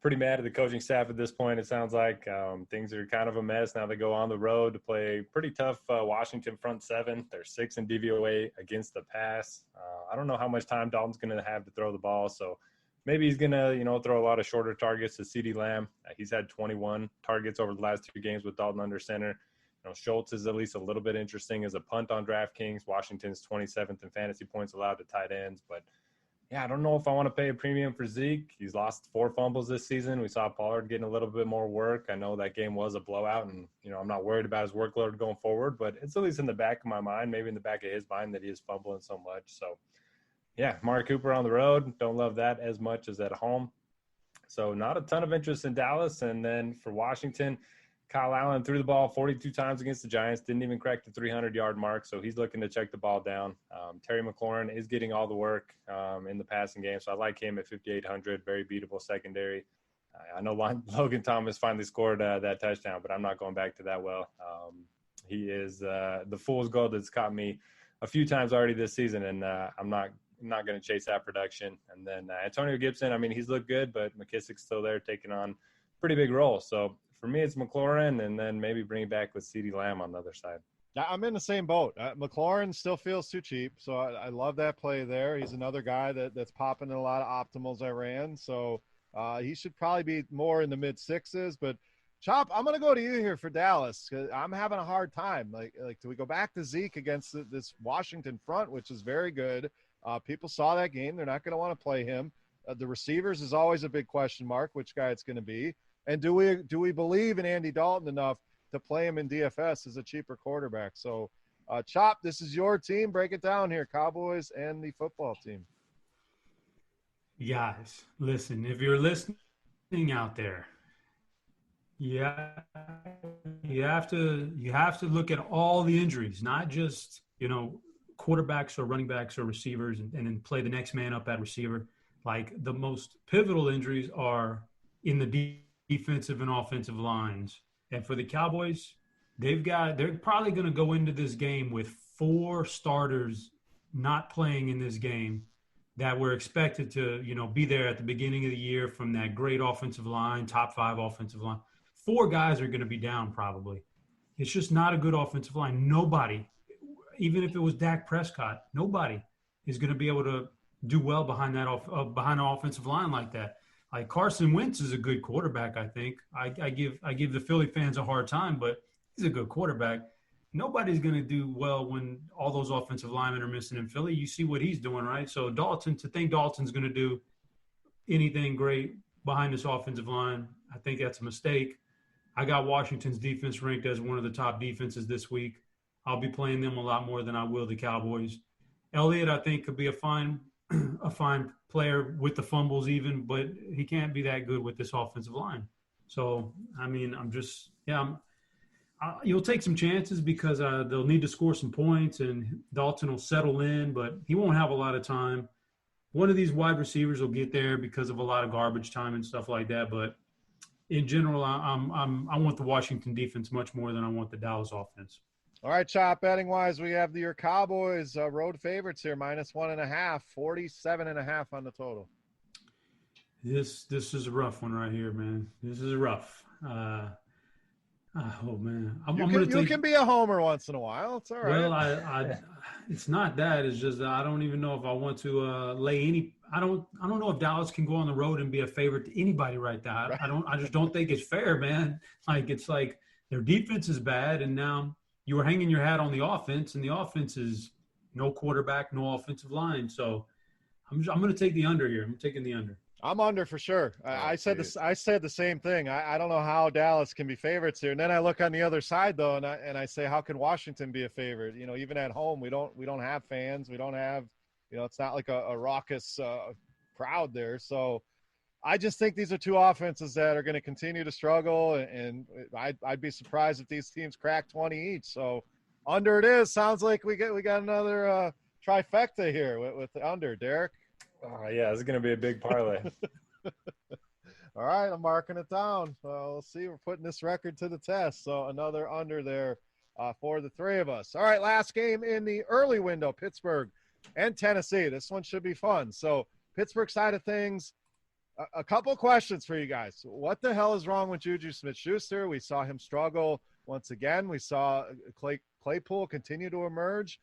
pretty mad at the coaching staff at this point. It sounds like things are kind of a mess. Now they go on the road to play pretty tough Washington front 7. They're 6 in DVOA against the pass. I don't know how much time Dalton's going to have to throw the ball. So maybe he's going to, throw a lot of shorter targets to CeeDee Lamb. He's had 21 targets over the last 2 games with Dalton under center. Schultz is at least a little bit interesting as a punt on DraftKings. Washington's 27th in fantasy points allowed to tight ends. But, yeah, I don't know if I want to pay a premium for Zeke. He's lost 4 fumbles this season. We saw Pollard getting a little bit more work. I know that game was a blowout, and, I'm not worried about his workload going forward. But it's at least in the back of my mind, maybe in the back of his mind, that he is fumbling so much. So, yeah, Amari Cooper on the road. Don't love that as much as at home. So not a ton of interest in Dallas. And then for Washington, Kyle Allen threw the ball 42 times against the Giants, didn't even crack the 300-yard mark, so he's looking to check the ball down. Terry McLaurin is getting all the work in the passing game, so I like him at 5,800, very beatable secondary. I know Logan Thomas finally scored that touchdown, but I'm not going back to that well. He is the fool's gold that's caught me a few times already this season, and I'm not going to chase that production. And then Antonio Gibson, I mean, he's looked good, but McKissick's still there taking on pretty big role. So for me, it's McLaurin, and then maybe bring it back with CeeDee Lamb on the other side. Yeah, I'm in the same boat. McLaurin still feels too cheap, so I love that play there. He's another guy that's popping in a lot of optimals I ran, so he should probably be more in the mid-6s. But, Chop, I'm going to go to you here for Dallas because I'm having a hard time. Like, do we go back to Zeke against this Washington front, which is very good? People saw that game. They're not going to want to play him. The receivers is always a big question mark, which guy it's going to be. And do we believe in Andy Dalton enough to play him in DFS as a cheaper quarterback? So, Chop, this is your team. Break it down here, Cowboys and the football team. Guys, listen, if you're listening out there, you have to look at all the injuries, not just, quarterbacks or running backs or receivers and then play the next man up at receiver. Like, the most pivotal injuries are in the defensive and offensive lines. And for the Cowboys, they're probably going to go into this game with 4 starters not playing in this game that were expected to, be there at the beginning of the year from that great offensive line, top 5 offensive line. 4 guys are going to be down probably. It's just not a good offensive line. Nobody, even if it was Dak Prescott, nobody is going to be able to do well behind behind an offensive line like that. Like, Carson Wentz is a good quarterback, I think. I give the Philly fans a hard time, but he's a good quarterback. Nobody's going to do well when all those offensive linemen are missing in Philly. You see what he's doing, right? So to think Dalton's going to do anything great behind this offensive line, I think that's a mistake. I got Washington's defense ranked as one of the top defenses this week. I'll be playing them a lot more than I will the Cowboys. Elliott, I think, could be a fine player with the fumbles even, but he can't be that good with this offensive line. So, I mean, you'll take some chances because they'll need to score some points and Dalton will settle in, but he won't have a lot of time. One of these wide receivers will get there because of a lot of garbage time and stuff like that. But in general, I want the Washington defense much more than I want the Dallas offense. All right, Chop, betting wise, we have your Cowboys road favorites here, -1.5, 47.5 on the total. This is a rough one right here, man. This is rough. Oh man, I'm gonna You take. can be a homer once in a while. It's all right. Well, it's not that. It's just that I don't even know if I want to lay any. I don't know if Dallas can go on the road and be a favorite to anybody right now. Right. I just don't think it's fair, man. Like it's like their defense is bad, and now you were hanging your hat on the offense, and the offense is no quarterback, no offensive line. So I'm going to take the under here. I'm taking the under. I'm under for sure. I said this. I said the same thing. I don't know how Dallas can be favorites here. And then I look on the other side though, and I say, how can Washington be a favorite? You know, even at home, we don't have fans. We don't have, you know, it's not like a raucous crowd there. So I just think these are two offenses that are going to continue to struggle, and I'd be surprised if these teams crack 20 each. So under it is. Sounds like we got another trifecta here with the under, Derek. Oh, yeah, this is going to be a big parlay. All right, I'm marking it down. We'll see. We're putting this record to the test. So another under there for the three of us. All right, last game in the early window, Pittsburgh and Tennessee. This one should be fun. So Pittsburgh side of things, a couple questions for you guys. What the hell is wrong with Juju Smith-Schuster? We saw him struggle once again. We saw Claypool continue to emerge.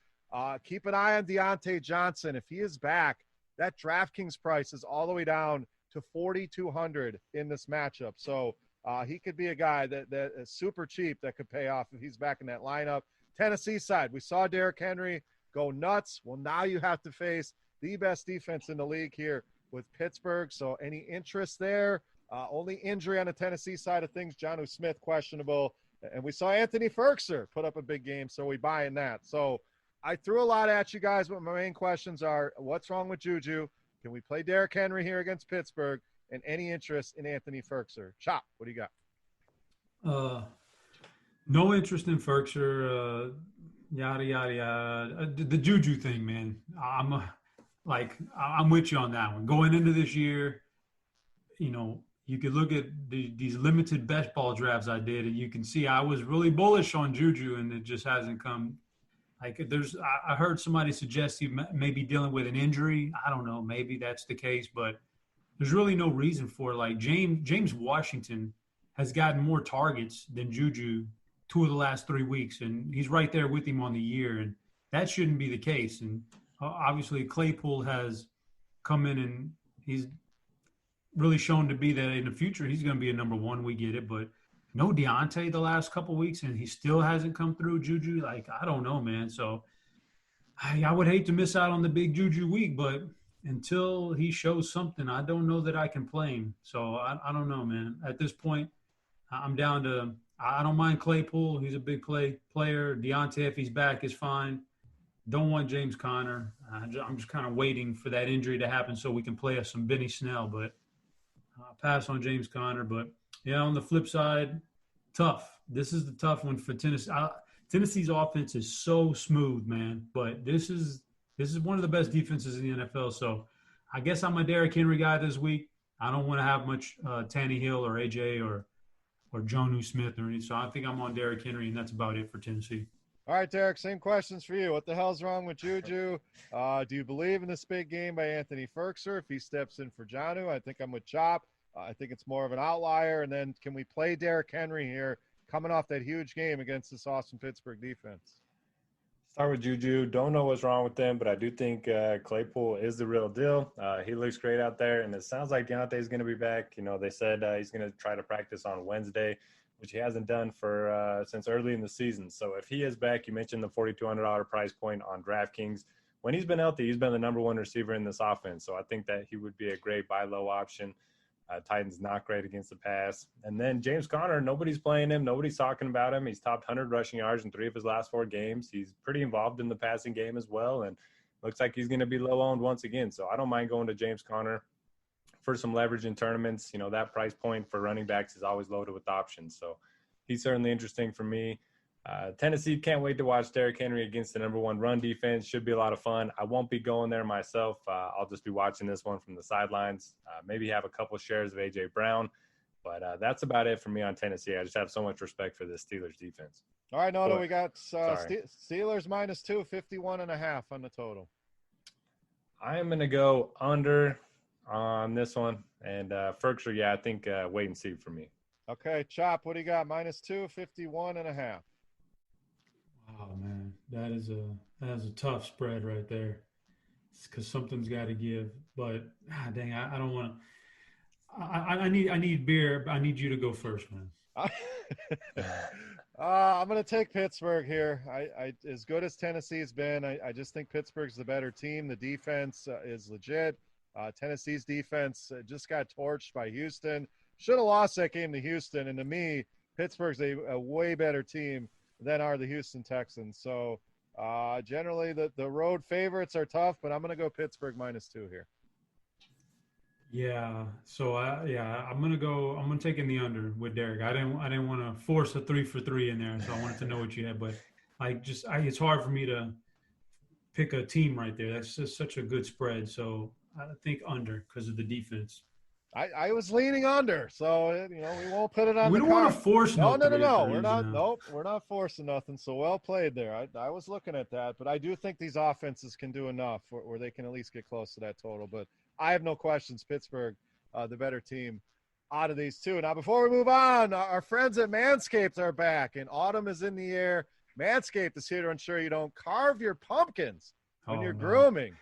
Keep an eye on Deontay Johnson. If he is back, that DraftKings price is all the way down to 4,200 in this matchup. So he could be a guy that is super cheap that could pay off if he's back in that lineup. Tennessee side, we saw Derrick Henry go nuts. Well, now you have to face the best defense in the league here with Pittsburgh. So any interest there? Only injury on the Tennessee side of things, Jonnu Smith questionable. And we saw Anthony Ferguson put up a big game, so we buying that. So I threw a lot at you guys, but my main questions are, what's wrong with Juju? Can we play Derrick Henry here against Pittsburgh? And any interest in Anthony Ferguson? Chop, what do you got? No interest in Ferguson. Yada, yada, yada. The Juju thing, man. I'm with you on that one. Going into this year, you know, you could look at these limited best ball drafts I did, and you can see I was really bullish on Juju, and it just hasn't come. Like I heard somebody suggest he may be dealing with an injury. I don't know. Maybe that's the case, but there's really no reason for it. Like James Washington has gotten more targets than Juju 2 of the last 3 weeks, and he's right there with him on the year, and that shouldn't be the case. And obviously Claypool has come in and he's really shown to be that in the future he's going to be a number one. We get it, but no Deontay the last couple of weeks, and he still hasn't come through. Juju, like, I don't know, man. So I would hate to miss out on the big Juju week, but until he shows something, I don't know that I can play him. So I don't know, man. At this point, I'm down to – I don't mind Claypool. He's a big player. Deontay, if he's back, is fine. Don't want James Conner. I'm just kind of waiting for that injury to happen so we can play us some Benny Snell, but pass on James Conner. But – yeah, on the flip side, tough. This is the tough one for Tennessee. Tennessee's offense is so smooth, man. But this is one of the best defenses in the NFL. So I guess I'm a Derrick Henry guy this week. I don't want to have much Tannehill or AJ or Jonnu Smith or anything. So I think I'm on Derrick Henry, and that's about it for Tennessee. All right, Derek, same questions for you. What the hell's wrong with Juju? Do you believe in this big game by Anthony Ferguson if he steps in for Jonnu? I think I'm with Chop. I think it's more of an outlier. And then can we play Derrick Henry here coming off that huge game against this awesome Pittsburgh defense? Start with Juju. Don't know what's wrong with them, but I do think Claypool is the real deal. He looks great out there, and it sounds like Deontay's going to be back. You know, they said he's going to try to practice on Wednesday, which he hasn't done for since early in the season. So if he is back, you mentioned the $4,200 price point on DraftKings. When he's been healthy, he's been the number one receiver in this offense. So I think that he would be a great buy low option. Titans not great against the pass. And then James Conner, nobody's playing him. Nobody's talking about him. He's topped 100 rushing yards in 3 of his last 4 games. He's pretty involved in the passing game as well, and looks like he's going to be low-owned once again. So I don't mind going to James Conner for some leverage in tournaments. You know, that price point for running backs is always loaded with options. So he's certainly interesting for me. Tennessee, can't wait to watch Derrick Henry against the number one run defense. Should be a lot of fun. I won't be going there myself. I'll just be watching this one from the sidelines. Maybe have a couple shares of A.J. Brown. But that's about it for me on Tennessee. I just have so much respect for the Steelers defense. All right, Noto, we got Steelers -2, 51.5 on the total. I am going to go under on this one. And Ferkshire, I think wait and see for me. Okay, Chop, what do you got? -2, 51.5. Oh man, that is a tough spread right there. It's because something's got to give. But dang, I don't want to. I need beer. I need you to go first, man. I'm going to take Pittsburgh here. I as good as Tennessee's been, I just think Pittsburgh's the better team. The defense is legit. Tennessee's defense just got torched by Houston. Should have lost that game to Houston. And to me, Pittsburgh's a way better team than are the Houston Texans. So generally the road favorites are tough, but I'm going to go Pittsburgh -2 here. Yeah. So I'm gonna take in the under with Derek. I didn't want to force a 3 for 3 in there, so I wanted to know what you had. But it's hard for me to pick a team right there. That's just such a good spread. So I think under because of the defense. I was leaning under, so we won't put it on. We don't want to force. No. We're not. Nope, we're not forcing nothing. So well played there. I was looking at that, but I do think these offenses can do enough where they can at least get close to that total. But I have no questions. Pittsburgh, the better team out of these two. Now, before we move on, our friends at Manscaped are back, and autumn is in the air. Manscaped is here to ensure you don't carve your pumpkins when you're grooming.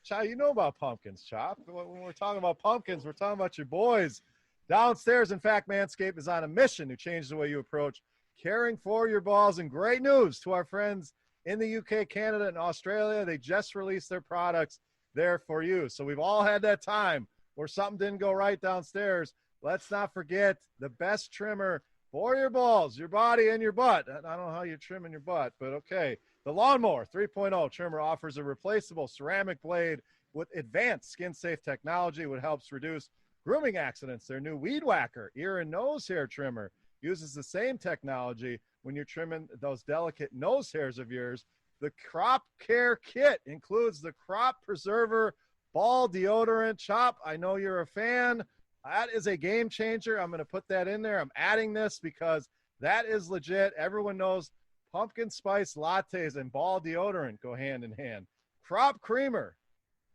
Chop, you know about pumpkins, Chop. When we're talking about pumpkins, we're talking about your boys downstairs. In fact, Manscaped is on a mission to change the way you approach caring for your balls. And great news to our friends in the UK, Canada, and Australia. They just released their products there for you. So we've all had that time where something didn't go right downstairs. Let's not forget the best trimmer for your balls, your body, and your butt. I don't know how you're trimming your butt, but okay. The Lawnmower 3.0 trimmer offers a replaceable ceramic blade with advanced skin-safe technology, which helps reduce grooming accidents. Their new Weed Whacker ear and nose hair trimmer uses the same technology when you're trimming those delicate nose hairs of yours. The Crop Care Kit includes the Crop Preserver Ball Deodorant. Chop, I know you're a fan. That is a game changer. I'm going to put that in there. I'm adding this because that is legit. Everyone knows pumpkin spice lattes and ball deodorant go hand in hand. Crop Creamer,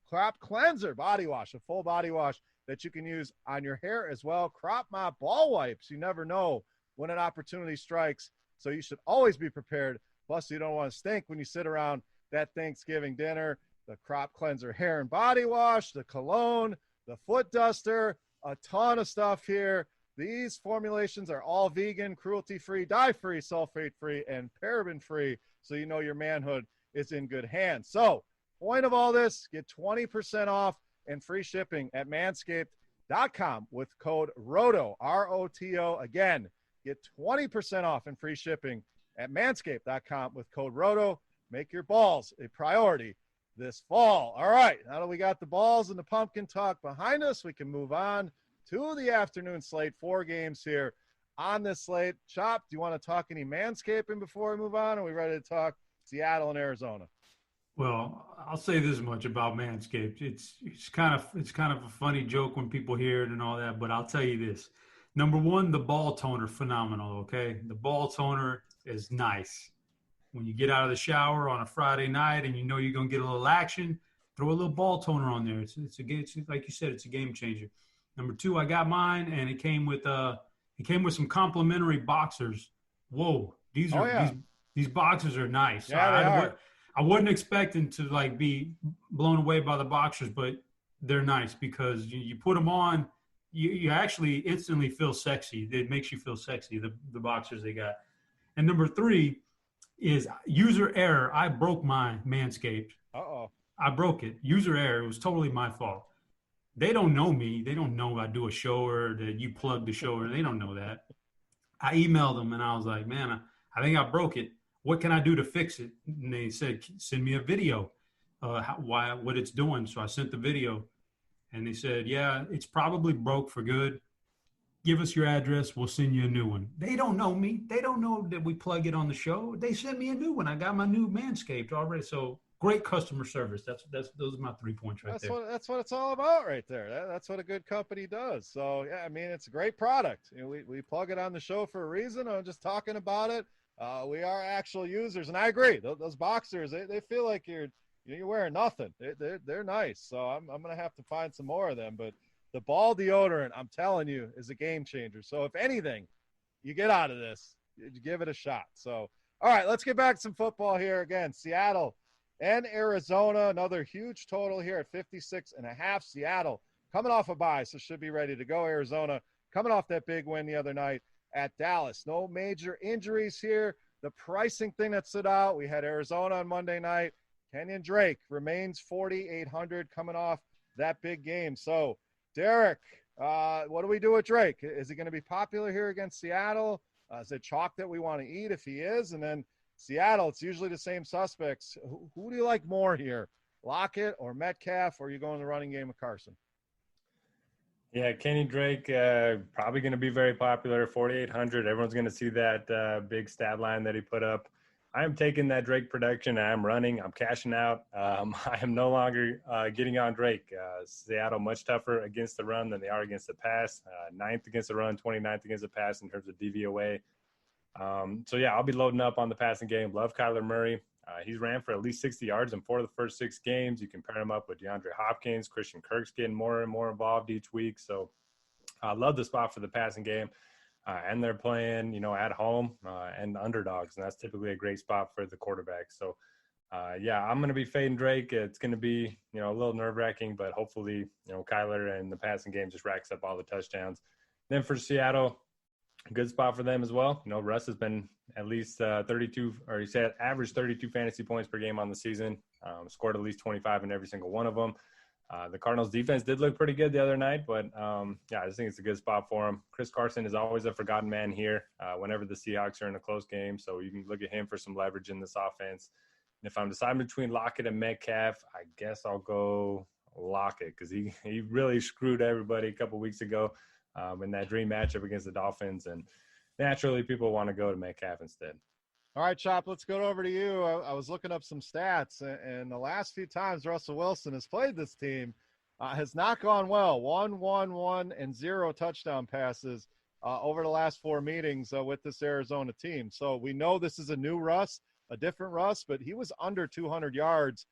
Crop Cleanser body wash, a full body wash that you can use on your hair as well. Crop Mop ball wipes. You never know when an opportunity strikes, so you should always be prepared. Plus, you don't want to stink when you sit around that Thanksgiving dinner. The Crop Cleanser hair and body wash, the cologne, the foot duster, a ton of stuff here. These formulations are all vegan, cruelty-free, dye-free, sulfate-free, and paraben-free, so you know your manhood is in good hands. So, point of all this, get 20% off and free shipping at manscaped.com with code ROTO, R-O-T-O. Again, get 20% off and free shipping at manscaped.com with code ROTO. Make your balls a priority this fall. All right, now that we got the balls and the pumpkin talk behind us, we can move on to the afternoon slate. 4 games here on this slate. Chop, do you want to talk any manscaping before we move on? Or are we ready to talk Seattle and Arizona? Well, I'll say this much about Manscaped. It's kind of a funny joke when people hear it and all that, but I'll tell you this. Number one, the ball toner, phenomenal, okay? The ball toner is nice. When you get out of the shower on a Friday night and you know you're going to get a little action, throw a little ball toner on there. It's like you said, it's a game changer. Number two, I got mine, and it came with some complimentary boxers. Whoa, these boxers are nice. Yeah, I wasn't expecting to be blown away by the boxers, but they're nice because you put them on, you actually instantly feel sexy. It makes you feel sexy, the boxers they got. And number three is user error. I broke my Manscaped. Uh-oh. I broke it. User error. It was totally my fault. They don't know me. They don't know I do a show or that you plug the show or they don't know that. I emailed them and I was like, man, I think I broke it. What can I do to fix it? And they said, send me a video, what it's doing. So I sent the video and they said, yeah, it's probably broke for good. Give us your address. We'll send you a new one. They don't know me. They don't know that we plug it on the show. They sent me a new one. I got my new Manscaped already. So great customer service. Those are my 3 points right there. That's what it's all about right there. That's what a good company does. So yeah, I mean, it's a great product. We plug it on the show for a reason. I'm just talking about it. We are actual users, and I agree. Those boxers, they feel like you're wearing nothing. They're nice. So I'm gonna have to find some more of them. But the ball deodorant, I'm telling you, is a game changer. So if anything, you get out of this, you give it a shot. So all right, let's get back to some football here again. Seattle and Arizona, another huge total here at 56.5. Seattle coming off a bye, so should be ready to go. Arizona coming off that big win the other night at Dallas. No major injuries here. The pricing thing that stood out, we had Arizona on Monday night. Kenyon Drake remains 4,800 coming off that big game. So, Derek, what do we do with Drake? Is he going to be popular here against Seattle? Is it chalk that we want to eat if he is? And then Seattle, it's usually the same suspects. Who do you like more here, Lockett or Metcalf, or are you going the running game with Carson? Yeah, Kenny Drake probably going to be very popular, 4,800. Everyone's going to see that big stat line that he put up. I am taking that Drake production. I am running. I'm cashing out. I am no longer getting on Drake. Seattle much tougher against the run than they are against the pass. 9th against the run, 29th against the pass in terms of DVOA. So, yeah, I'll be loading up on the passing game. Love Kyler Murray. He's ran for at least 60 yards in 4 of the first 6 games. You can pair him up with DeAndre Hopkins. Christian Kirk's getting more and more involved each week. So I love the spot for the passing game. And they're playing, at home and underdogs. And that's typically a great spot for the quarterback. So, yeah, I'm going to be fading Drake. It's going to be, a little nerve-wracking, but hopefully, Kyler and the passing game just racks up all the touchdowns. Then for Seattle, good spot for them as well. Russ has been at least 32, or he said average 32 fantasy points per game on the season, scored at least 25 in every single one of them. The Cardinals defense did look pretty good the other night, but yeah, I just think it's a good spot for him. Chris Carson is always a forgotten man here whenever the Seahawks are in a close game, so you can look at him for some leverage in this offense. And if I'm deciding between Lockett and Metcalf, I guess I'll go Lockett because he really screwed everybody a couple weeks ago in that dream matchup against the Dolphins, and naturally people want to go to Metcalf instead. All right, Chop, let's go over to you. I was looking up some stats, and the last few times Russell Wilson has played this team has not gone well. 1, and 0 touchdown passes over the last 4 meetings with this Arizona team. So we know this is a new Russ, a different Russ, but he was under 200 yards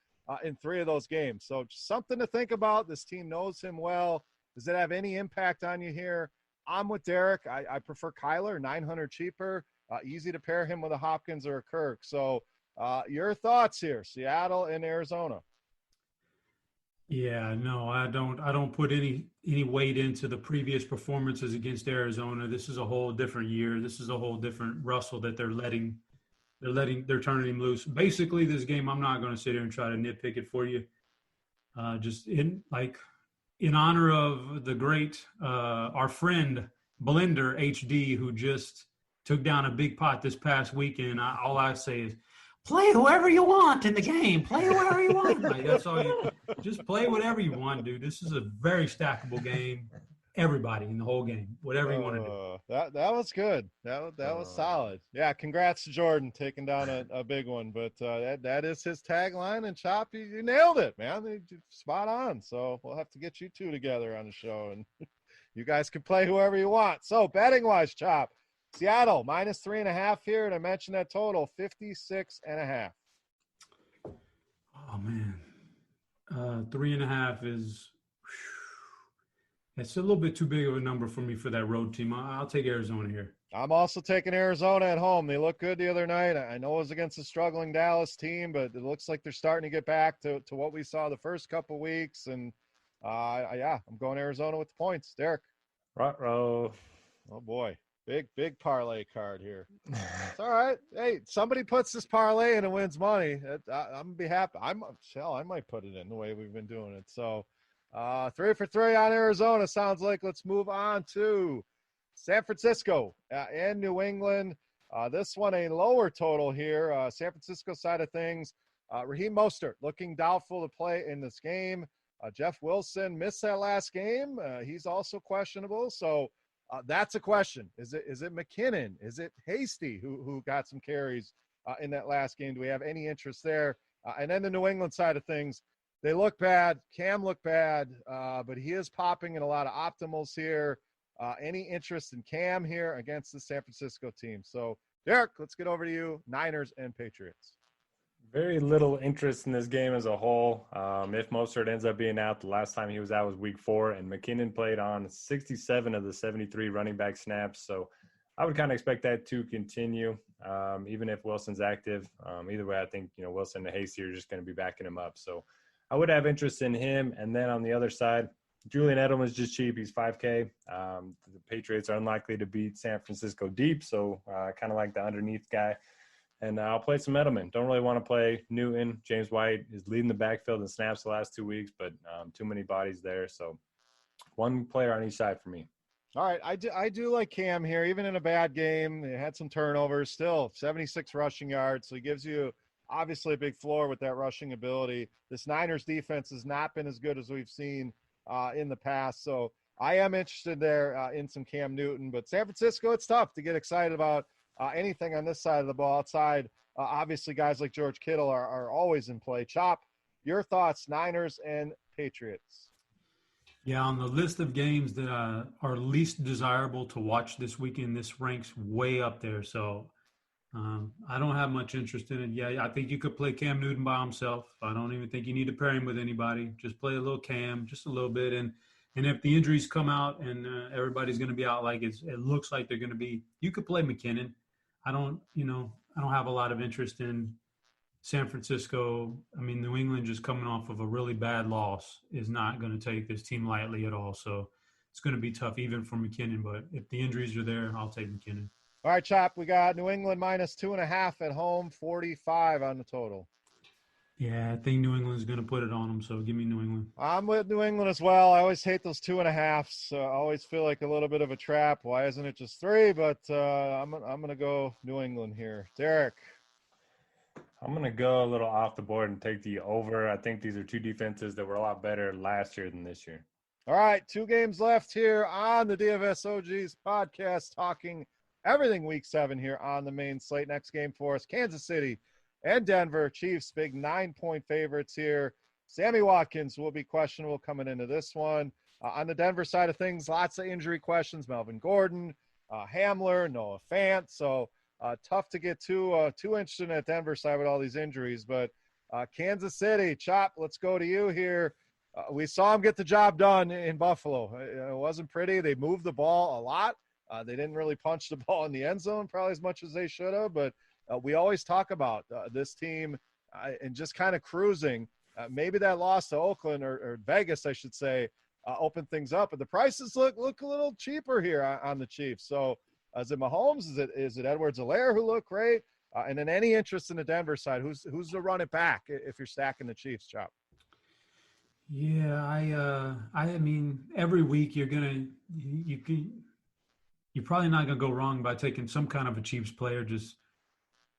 in 3 of those games. So something to think about. This team knows him well. Does it have any impact on you here? I'm with Derek. I prefer Kyler, 900 cheaper. Easy to pair him with a Hopkins or a Kirk. So your thoughts here, Seattle and Arizona. Yeah, no, I don't put any weight into the previous performances against Arizona. This is a whole different year. This is a whole different Russell that they're turning him loose. Basically, this game, I'm not going to sit here and try to nitpick it for you. Just in honor of the great, our friend Blender HD, who just took down a big pot this past weekend. All I say is, play whoever you want in the game. Play whoever you want. Like, that's all you. Just play whatever you want, dude. This is a very stackable game. Everybody in the whole game, whatever you want to do. That was good. That was solid. Yeah, congrats to Jordan taking down a big one. But that is his tagline. And Chop, you nailed it, man. You're spot on. So we'll have to get you two together on the show, and you guys can play whoever you want. So betting wise, Chop. Seattle, -3.5 here, and I mentioned that total, 56.5. Oh, man. 3.5 is – it's a little bit too big of a number for me for that road team. I'll take Arizona here. I'm also taking Arizona at home. They looked good the other night. I know it was against a struggling Dallas team, but it looks like they're starting to get back to what we saw the first couple weeks. And, yeah, I'm going Arizona with the points. Derek. Ruh-roh. Oh, boy. Big parlay card here. It's all right. Hey, somebody puts this parlay in and wins money. I'm going to be happy. I might put it in the way we've been doing it. So 3 for 3 on Arizona sounds like. Let's move on to San Francisco and New England. This one a lower total here. San Francisco side of things. Raheem Mostert looking doubtful to play in this game. Jeff Wilson missed that last game. He's also questionable. So that's a question. Is it McKinnon? Is it Hasty who got some carries in that last game? Do we have any interest there? And then the New England side of things, they look bad. Cam looked bad, but he is popping in a lot of optimals here. Any interest in Cam here against the San Francisco team? So, Derek, let's get over to you. Niners and Patriots. Very little interest in this game as a whole. If Mostert ends up being out, the last time he was out was week 4, and McKinnon played on 67 of the 73 running back snaps. So I would kind of expect that to continue, even if Wilson's active. Either way, I think, Wilson and Hasty are just going to be backing him up. So I would have interest in him. And then on the other side, Julian Edelman's just cheap. He's $5K. The Patriots are unlikely to beat San Francisco deep, so kind of like the underneath guy. And I'll play some Edelman. Don't really want to play Newton. James White is leading the backfield in snaps the last 2 weeks, but too many bodies there. So one player on each side for me. All right, I do like Cam here, even in a bad game. He had some turnovers, still 76 rushing yards, so he gives you obviously a big floor with that rushing ability. This Niners defense has not been as good as we've seen in the past, so I am interested there in some Cam Newton. But San Francisco, it's tough to get excited about anything on this side of the ball. Outside, obviously, guys like George Kittle are always in play. Chop, your thoughts, Niners and Patriots. Yeah, on the list of games that are least desirable to watch this weekend, this ranks way up there. So I don't have much interest in it. Yeah, I think you could play Cam Newton by himself. I don't even think you need to pair him with anybody. Just play a little Cam, just a little bit. And if the injuries come out and everybody's going to be out like it looks like they're going to be, you could play McKinnon. I don't have a lot of interest in San Francisco. I mean, New England just coming off of a really bad loss is not going to take this team lightly at all. So it's going to be tough even for McKinnon. But if the injuries are there, I'll take McKinnon. All right, Chop, we got New England minus 2.5 at home, 45 on the total. Yeah, I think New England's going to put it on them, so give me New England. I'm with New England as well. I always hate those 2.5s. I always feel like a little bit of a trap. Why isn't it just 3? But I'm going to go New England here. Derek. I'm going to go a little off the board and take the over. I think these are two defenses that were a lot better last year than this year. All right, 2 games left here on the DFS OGs podcast, talking everything week 7 here on the main slate. Next game for us, Kansas City and Denver. Chiefs, big 9-point favorites here. Sammy Watkins will be questionable coming into this one. On the Denver side of things, lots of injury questions. Melvin Gordon, Hamler, Noah Fant. So tough to get too interested in that Denver side with all these injuries. But Kansas City, Chop, let's go to you here. We saw him get the job done in Buffalo. It wasn't pretty. They moved the ball a lot. They didn't really punch the ball in the end zone probably as much as they should have. But we always talk about this team and just kind of cruising. Maybe that loss to Oakland or Vegas, I should say, opened things up. But the prices look a little cheaper here on the Chiefs. So is it Mahomes? Is it Edwards-Helaire who look great? And then any interest in the Denver side? Who's to run it back if you're stacking the Chiefs, Chop? Yeah, I mean, every week you're probably not gonna go wrong by taking some kind of a Chiefs player. Just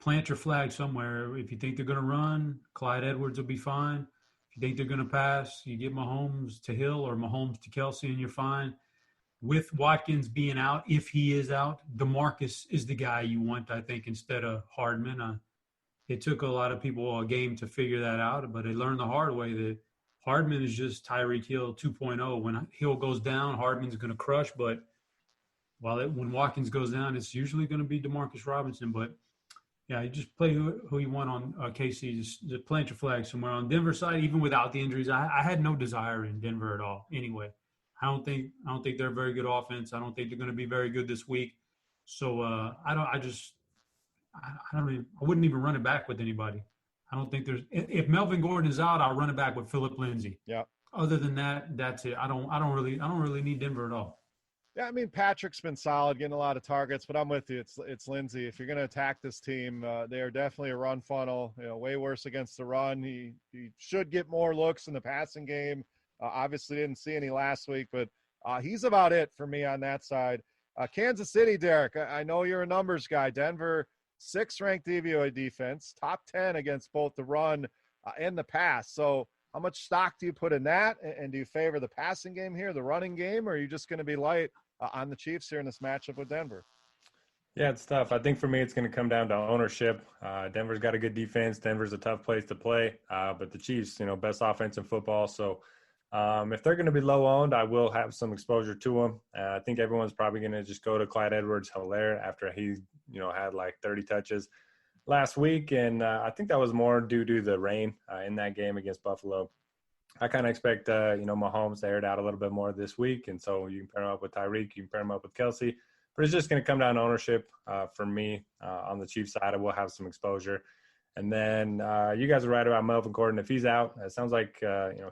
plant your flag somewhere. If you think they're gonna run, Clyde Edwards will be fine. If you think they're gonna pass, you get Mahomes to Hill or Mahomes to Kelsey, and you're fine. With Watkins being out, if he is out, DeMarcus is the guy you want, I think, instead of Hardman. It took a lot of people a game to figure that out, but they learned the hard way that Hardman is just Tyreek Hill 2.0. When Hill goes down, Hardman's going to crush. But when Watkins goes down, it's usually going to be Demarcus Robinson. But, yeah, you just play who you want on KC. Just plant your flag somewhere. On Denver side, even without the injuries, I had no desire in Denver at all anyway. I don't think they're a very good offense. I don't think they're going to be very good this week. So I wouldn't even run it back with anybody. I don't think if Melvin Gordon is out, I'll run it back with Phillip Lindsay. Yeah. Other than that, that's it. I don't really need Denver at all. Yeah, I mean, Patrick's been solid, getting a lot of targets, but I'm with you. It's Lindsay. If you're going to attack this team, they are definitely a run funnel. Way worse against the run. He should get more looks in the passing game. Obviously, didn't see any last week, but he's about it for me on that side. Kansas City, Derek. I know you're a numbers guy. Denver, 6th ranked DVOA defense, top 10 against both the run and the pass. So how much stock do you put in that? And do you favor the passing game here, the running game, or are you just going to be light on the Chiefs here in this matchup with Denver? Yeah, it's tough. I think for me, it's going to come down to ownership. Denver's got a good defense. Denver's a tough place to play. But the Chiefs, best offense in football. So if they're going to be low owned, I will have some exposure to them. I think everyone's probably going to just go to Clyde Edwards-Helaire after he, had like 30 touches last week. And I think that was more due to the rain in that game against Buffalo. I kind of expect, Mahomes to air it out a little bit more this week. And so you can pair him up with Tyreek, you can pair him up with Kelsey. But it's just going to come down to ownership for me on the Chiefs side. I will have some exposure. And then you guys are right about Melvin Gordon. If he's out, it sounds like,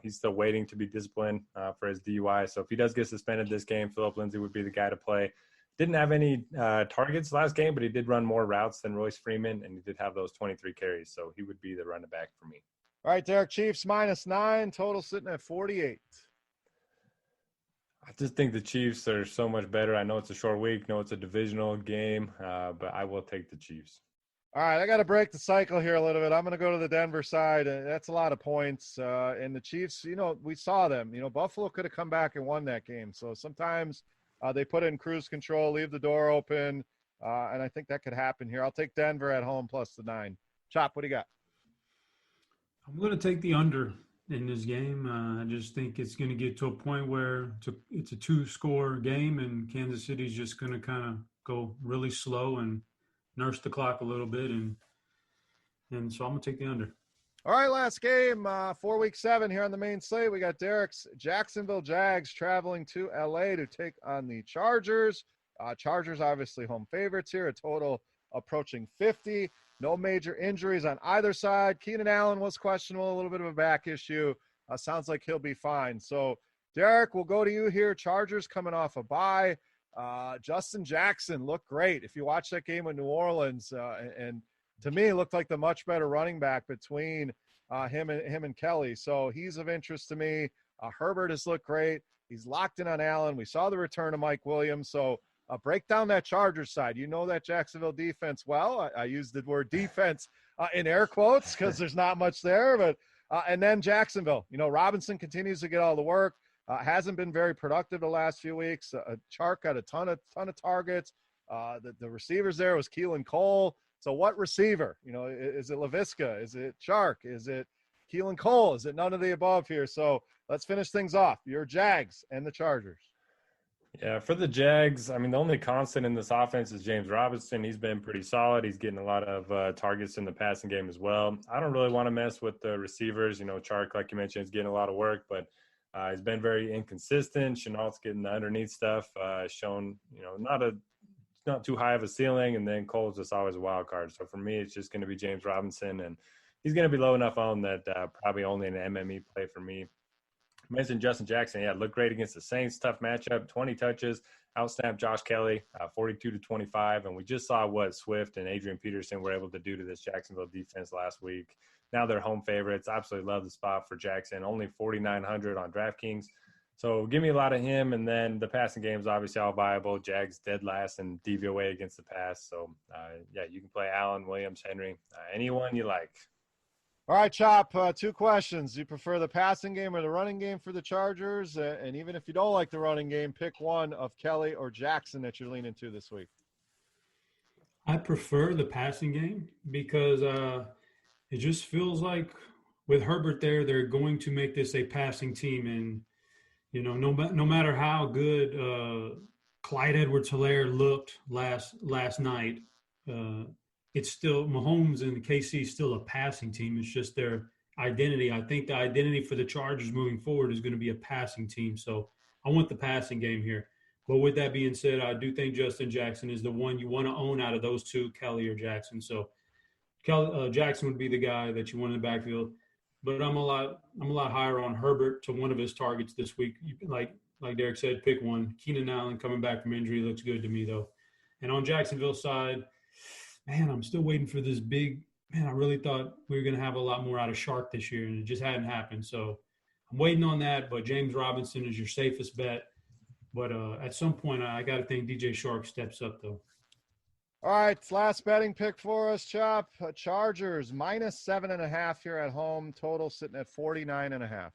he's still waiting to be disciplined for his DUI. So if he does get suspended this game, Phillip Lindsay would be the guy to play. Didn't have any targets last game, but he did run more routes than Royce Freeman, and he did have those 23 carries. So he would be the running back for me. All right, Derek, Chiefs -9, total sitting at 48. I just think the Chiefs are so much better. I know it's a short week. I know it's a divisional game, but I will take the Chiefs. All right, I got to break the cycle here a little bit. I'm going to go to the Denver side. That's a lot of points. And the Chiefs, we saw them. Buffalo could have come back and won that game. So sometimes they put in cruise control, leave the door open, and I think that could happen here. I'll take Denver at home plus the 9. Chop, what do you got? I'm going to take the under in this game. I just think it's going to get to a point where it's a 2-score game, and Kansas City's just going to kind of go really slow and nurse the clock a little bit, and so I'm going to take the under. All right, last game for Week 7 here on the main slate. We got Derek's Jacksonville Jags traveling to L.A. to take on the Chargers. Chargers obviously home favorites here, a total approaching 50. No major injuries on either side. Keenan Allen was questionable, a little bit of a back issue. Sounds like he'll be fine. So, Derek, we'll go to you here. Chargers coming off a bye. Justin Jackson looked great. If you watch that game with New Orleans, and to me, it looked like the much better running back between him and Kelly. So he's of interest to me. Herbert has looked great. He's locked in on Allen. We saw the return of Mike Williams. So break down that Chargers side. You know that Jacksonville defense well. I used the word defense in air quotes because there's not much there. But and then Jacksonville. Robinson continues to get all the work. Hasn't been very productive the last few weeks. Chark got a ton of targets. The receivers there was Keelan Cole. So what receiver? Is it Laviska? Is it Chark? Is it Keelan Cole? Is it none of the above here? So let's finish things off. Your Jags and the Chargers. Yeah, for the Jags, the only constant in this offense is James Robinson. He's been pretty solid. He's getting a lot of targets in the passing game as well. I don't really want to mess with the receivers. Chark, like you mentioned, is getting a lot of work, but he's been very inconsistent. Chenault's getting the underneath stuff, shown, not too high of a ceiling, and then Cole's just always a wild card. So for me, it's just going to be James Robinson, and he's going to be low enough on that probably only an MME play for me. I mentioned Justin Jackson. Yeah, looked great against the Saints. Tough matchup, 20 touches, outsnapped Josh Kelly, 42-25. And we just saw what Swift and Adrian Peterson were able to do to this Jacksonville defense last week. Now they're home favorites. Absolutely love the spot for Jackson. Only 4,900 on DraftKings. So give me a lot of him. And then the passing game is obviously all viable. Jags dead last in DVOA against the pass. So, you can play Allen, Williams, Henry, anyone you like. All right, Chop, 2 questions. Do you prefer the passing game or the running game for the Chargers? And even if you don't like the running game, pick one of Kelly or Jackson that you're leaning to this week. I prefer the passing game because it just feels like with Herbert there, they're going to make this a passing team. And, no matter how good Clyde Edwards-Helaire looked last night, it's still Mahomes and KC is still a passing team. It's just their identity. I think the identity for the Chargers moving forward is going to be a passing team. So I want the passing game here. But with that being said, I do think Justin Jackson is the one you want to own out of those two, Kelly or Jackson. So Jackson would be the guy that you want in the backfield. But I'm a lot higher on Herbert to one of his targets this week. Like Derek said, pick one. Keenan Allen coming back from injury looks good to me though. And on Jacksonville's side, man, I'm still waiting for this big – man, I really thought we were going to have a lot more out of Shark this year, and it just hadn't happened. So I'm waiting on that, but James Robinson is your safest bet. But at some point, I got to think DJ Shark steps up, though. All right, last betting pick for us, Chop. Chargers -7.5 here at home. Total sitting at 49.5.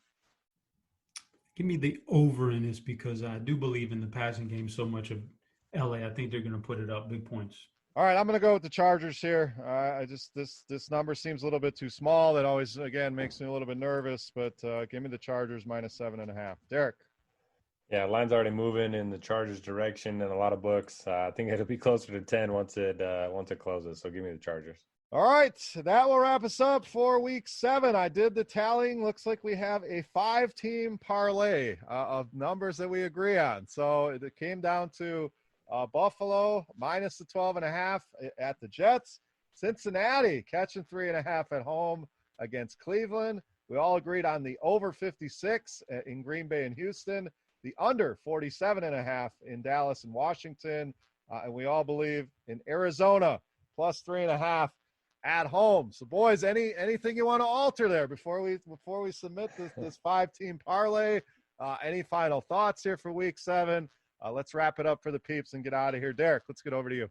Give me the over in this because I do believe in the passing game so much of LA. I think they're going to put it up big points. All right, I'm going to go with the Chargers here. This number seems a little bit too small. That always, again, makes me a little bit nervous, but give me the Chargers -7.5. Derek. Yeah, line's already moving in the Chargers' direction in a lot of books. I think it'll be closer to 10 once it closes. So give me the Chargers. All right, that will wrap us up for week 7. I did the tallying. Looks like we have a 5-team parlay of numbers that we agree on. So it came down to Buffalo -12.5 at the Jets. Cincinnati catching 3.5 at home against Cleveland. We all agreed on the over 56 in Green Bay and Houston, the under 47.5 in Dallas and Washington, and we all believe in Arizona +3.5 at home. So, boys, anything you want to alter there before we submit this 5-team parlay? Any final thoughts here for week 7? Let's wrap it up for the peeps and get out of here. Derek, let's get over to you.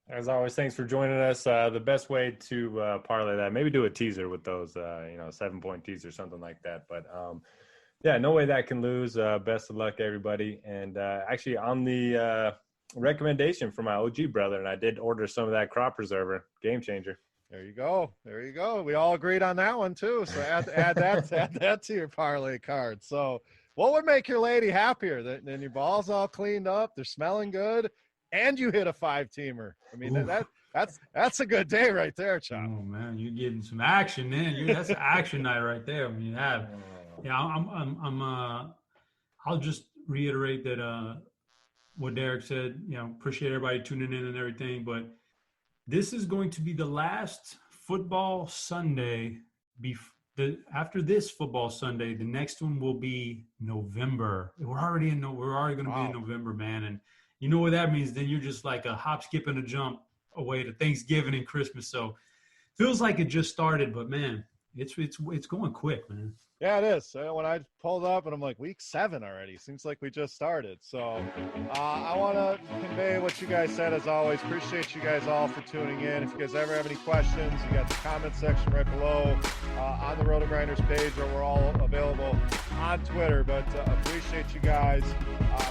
As always, thanks for joining us. The best way to parlay that, maybe do a teaser with those, 7-point teaser, something like that. But, yeah, no way that can lose. Best of luck, everybody. And actually, on the recommendation from my OG brother, and I did order some of that crop preserver, game changer. There you go. We all agreed on that one, too. So add that to your parlay card. So what would make your lady happier than your balls all cleaned up, they're smelling good, and you hit a 5-teamer? I mean, that's a good day right there, Chop. Oh man, you're getting some action, man. That's an action night right there. I mean, I'll just reiterate that what Derek said. Appreciate everybody tuning in and everything, but this is going to be the last football Sunday. After this football Sunday, the next one will be November. We're already going to be in November, man. And you know what that means? Then you're just like a hop, skip, and a jump away to Thanksgiving and Christmas. So feels like it just started, but man, it's going quick, man. Yeah, it is. When I pulled up and I'm like, week 7 already. Seems like we just started. So I want to convey what you guys said as always. Appreciate you guys all for tuning in. If you guys ever have any questions, you got the comment section right below on the RotoGrinders page, or we're all available on Twitter. But appreciate you guys.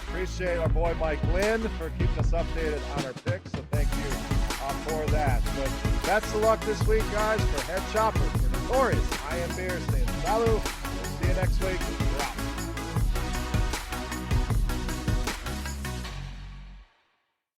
Appreciate our boy Mike Lynn for keeping us updated on our picks. So thank you for that. But that's the luck this week, guys. For Head Chopper, for Notorious, I am Beer saying salut. See you next week. We're out.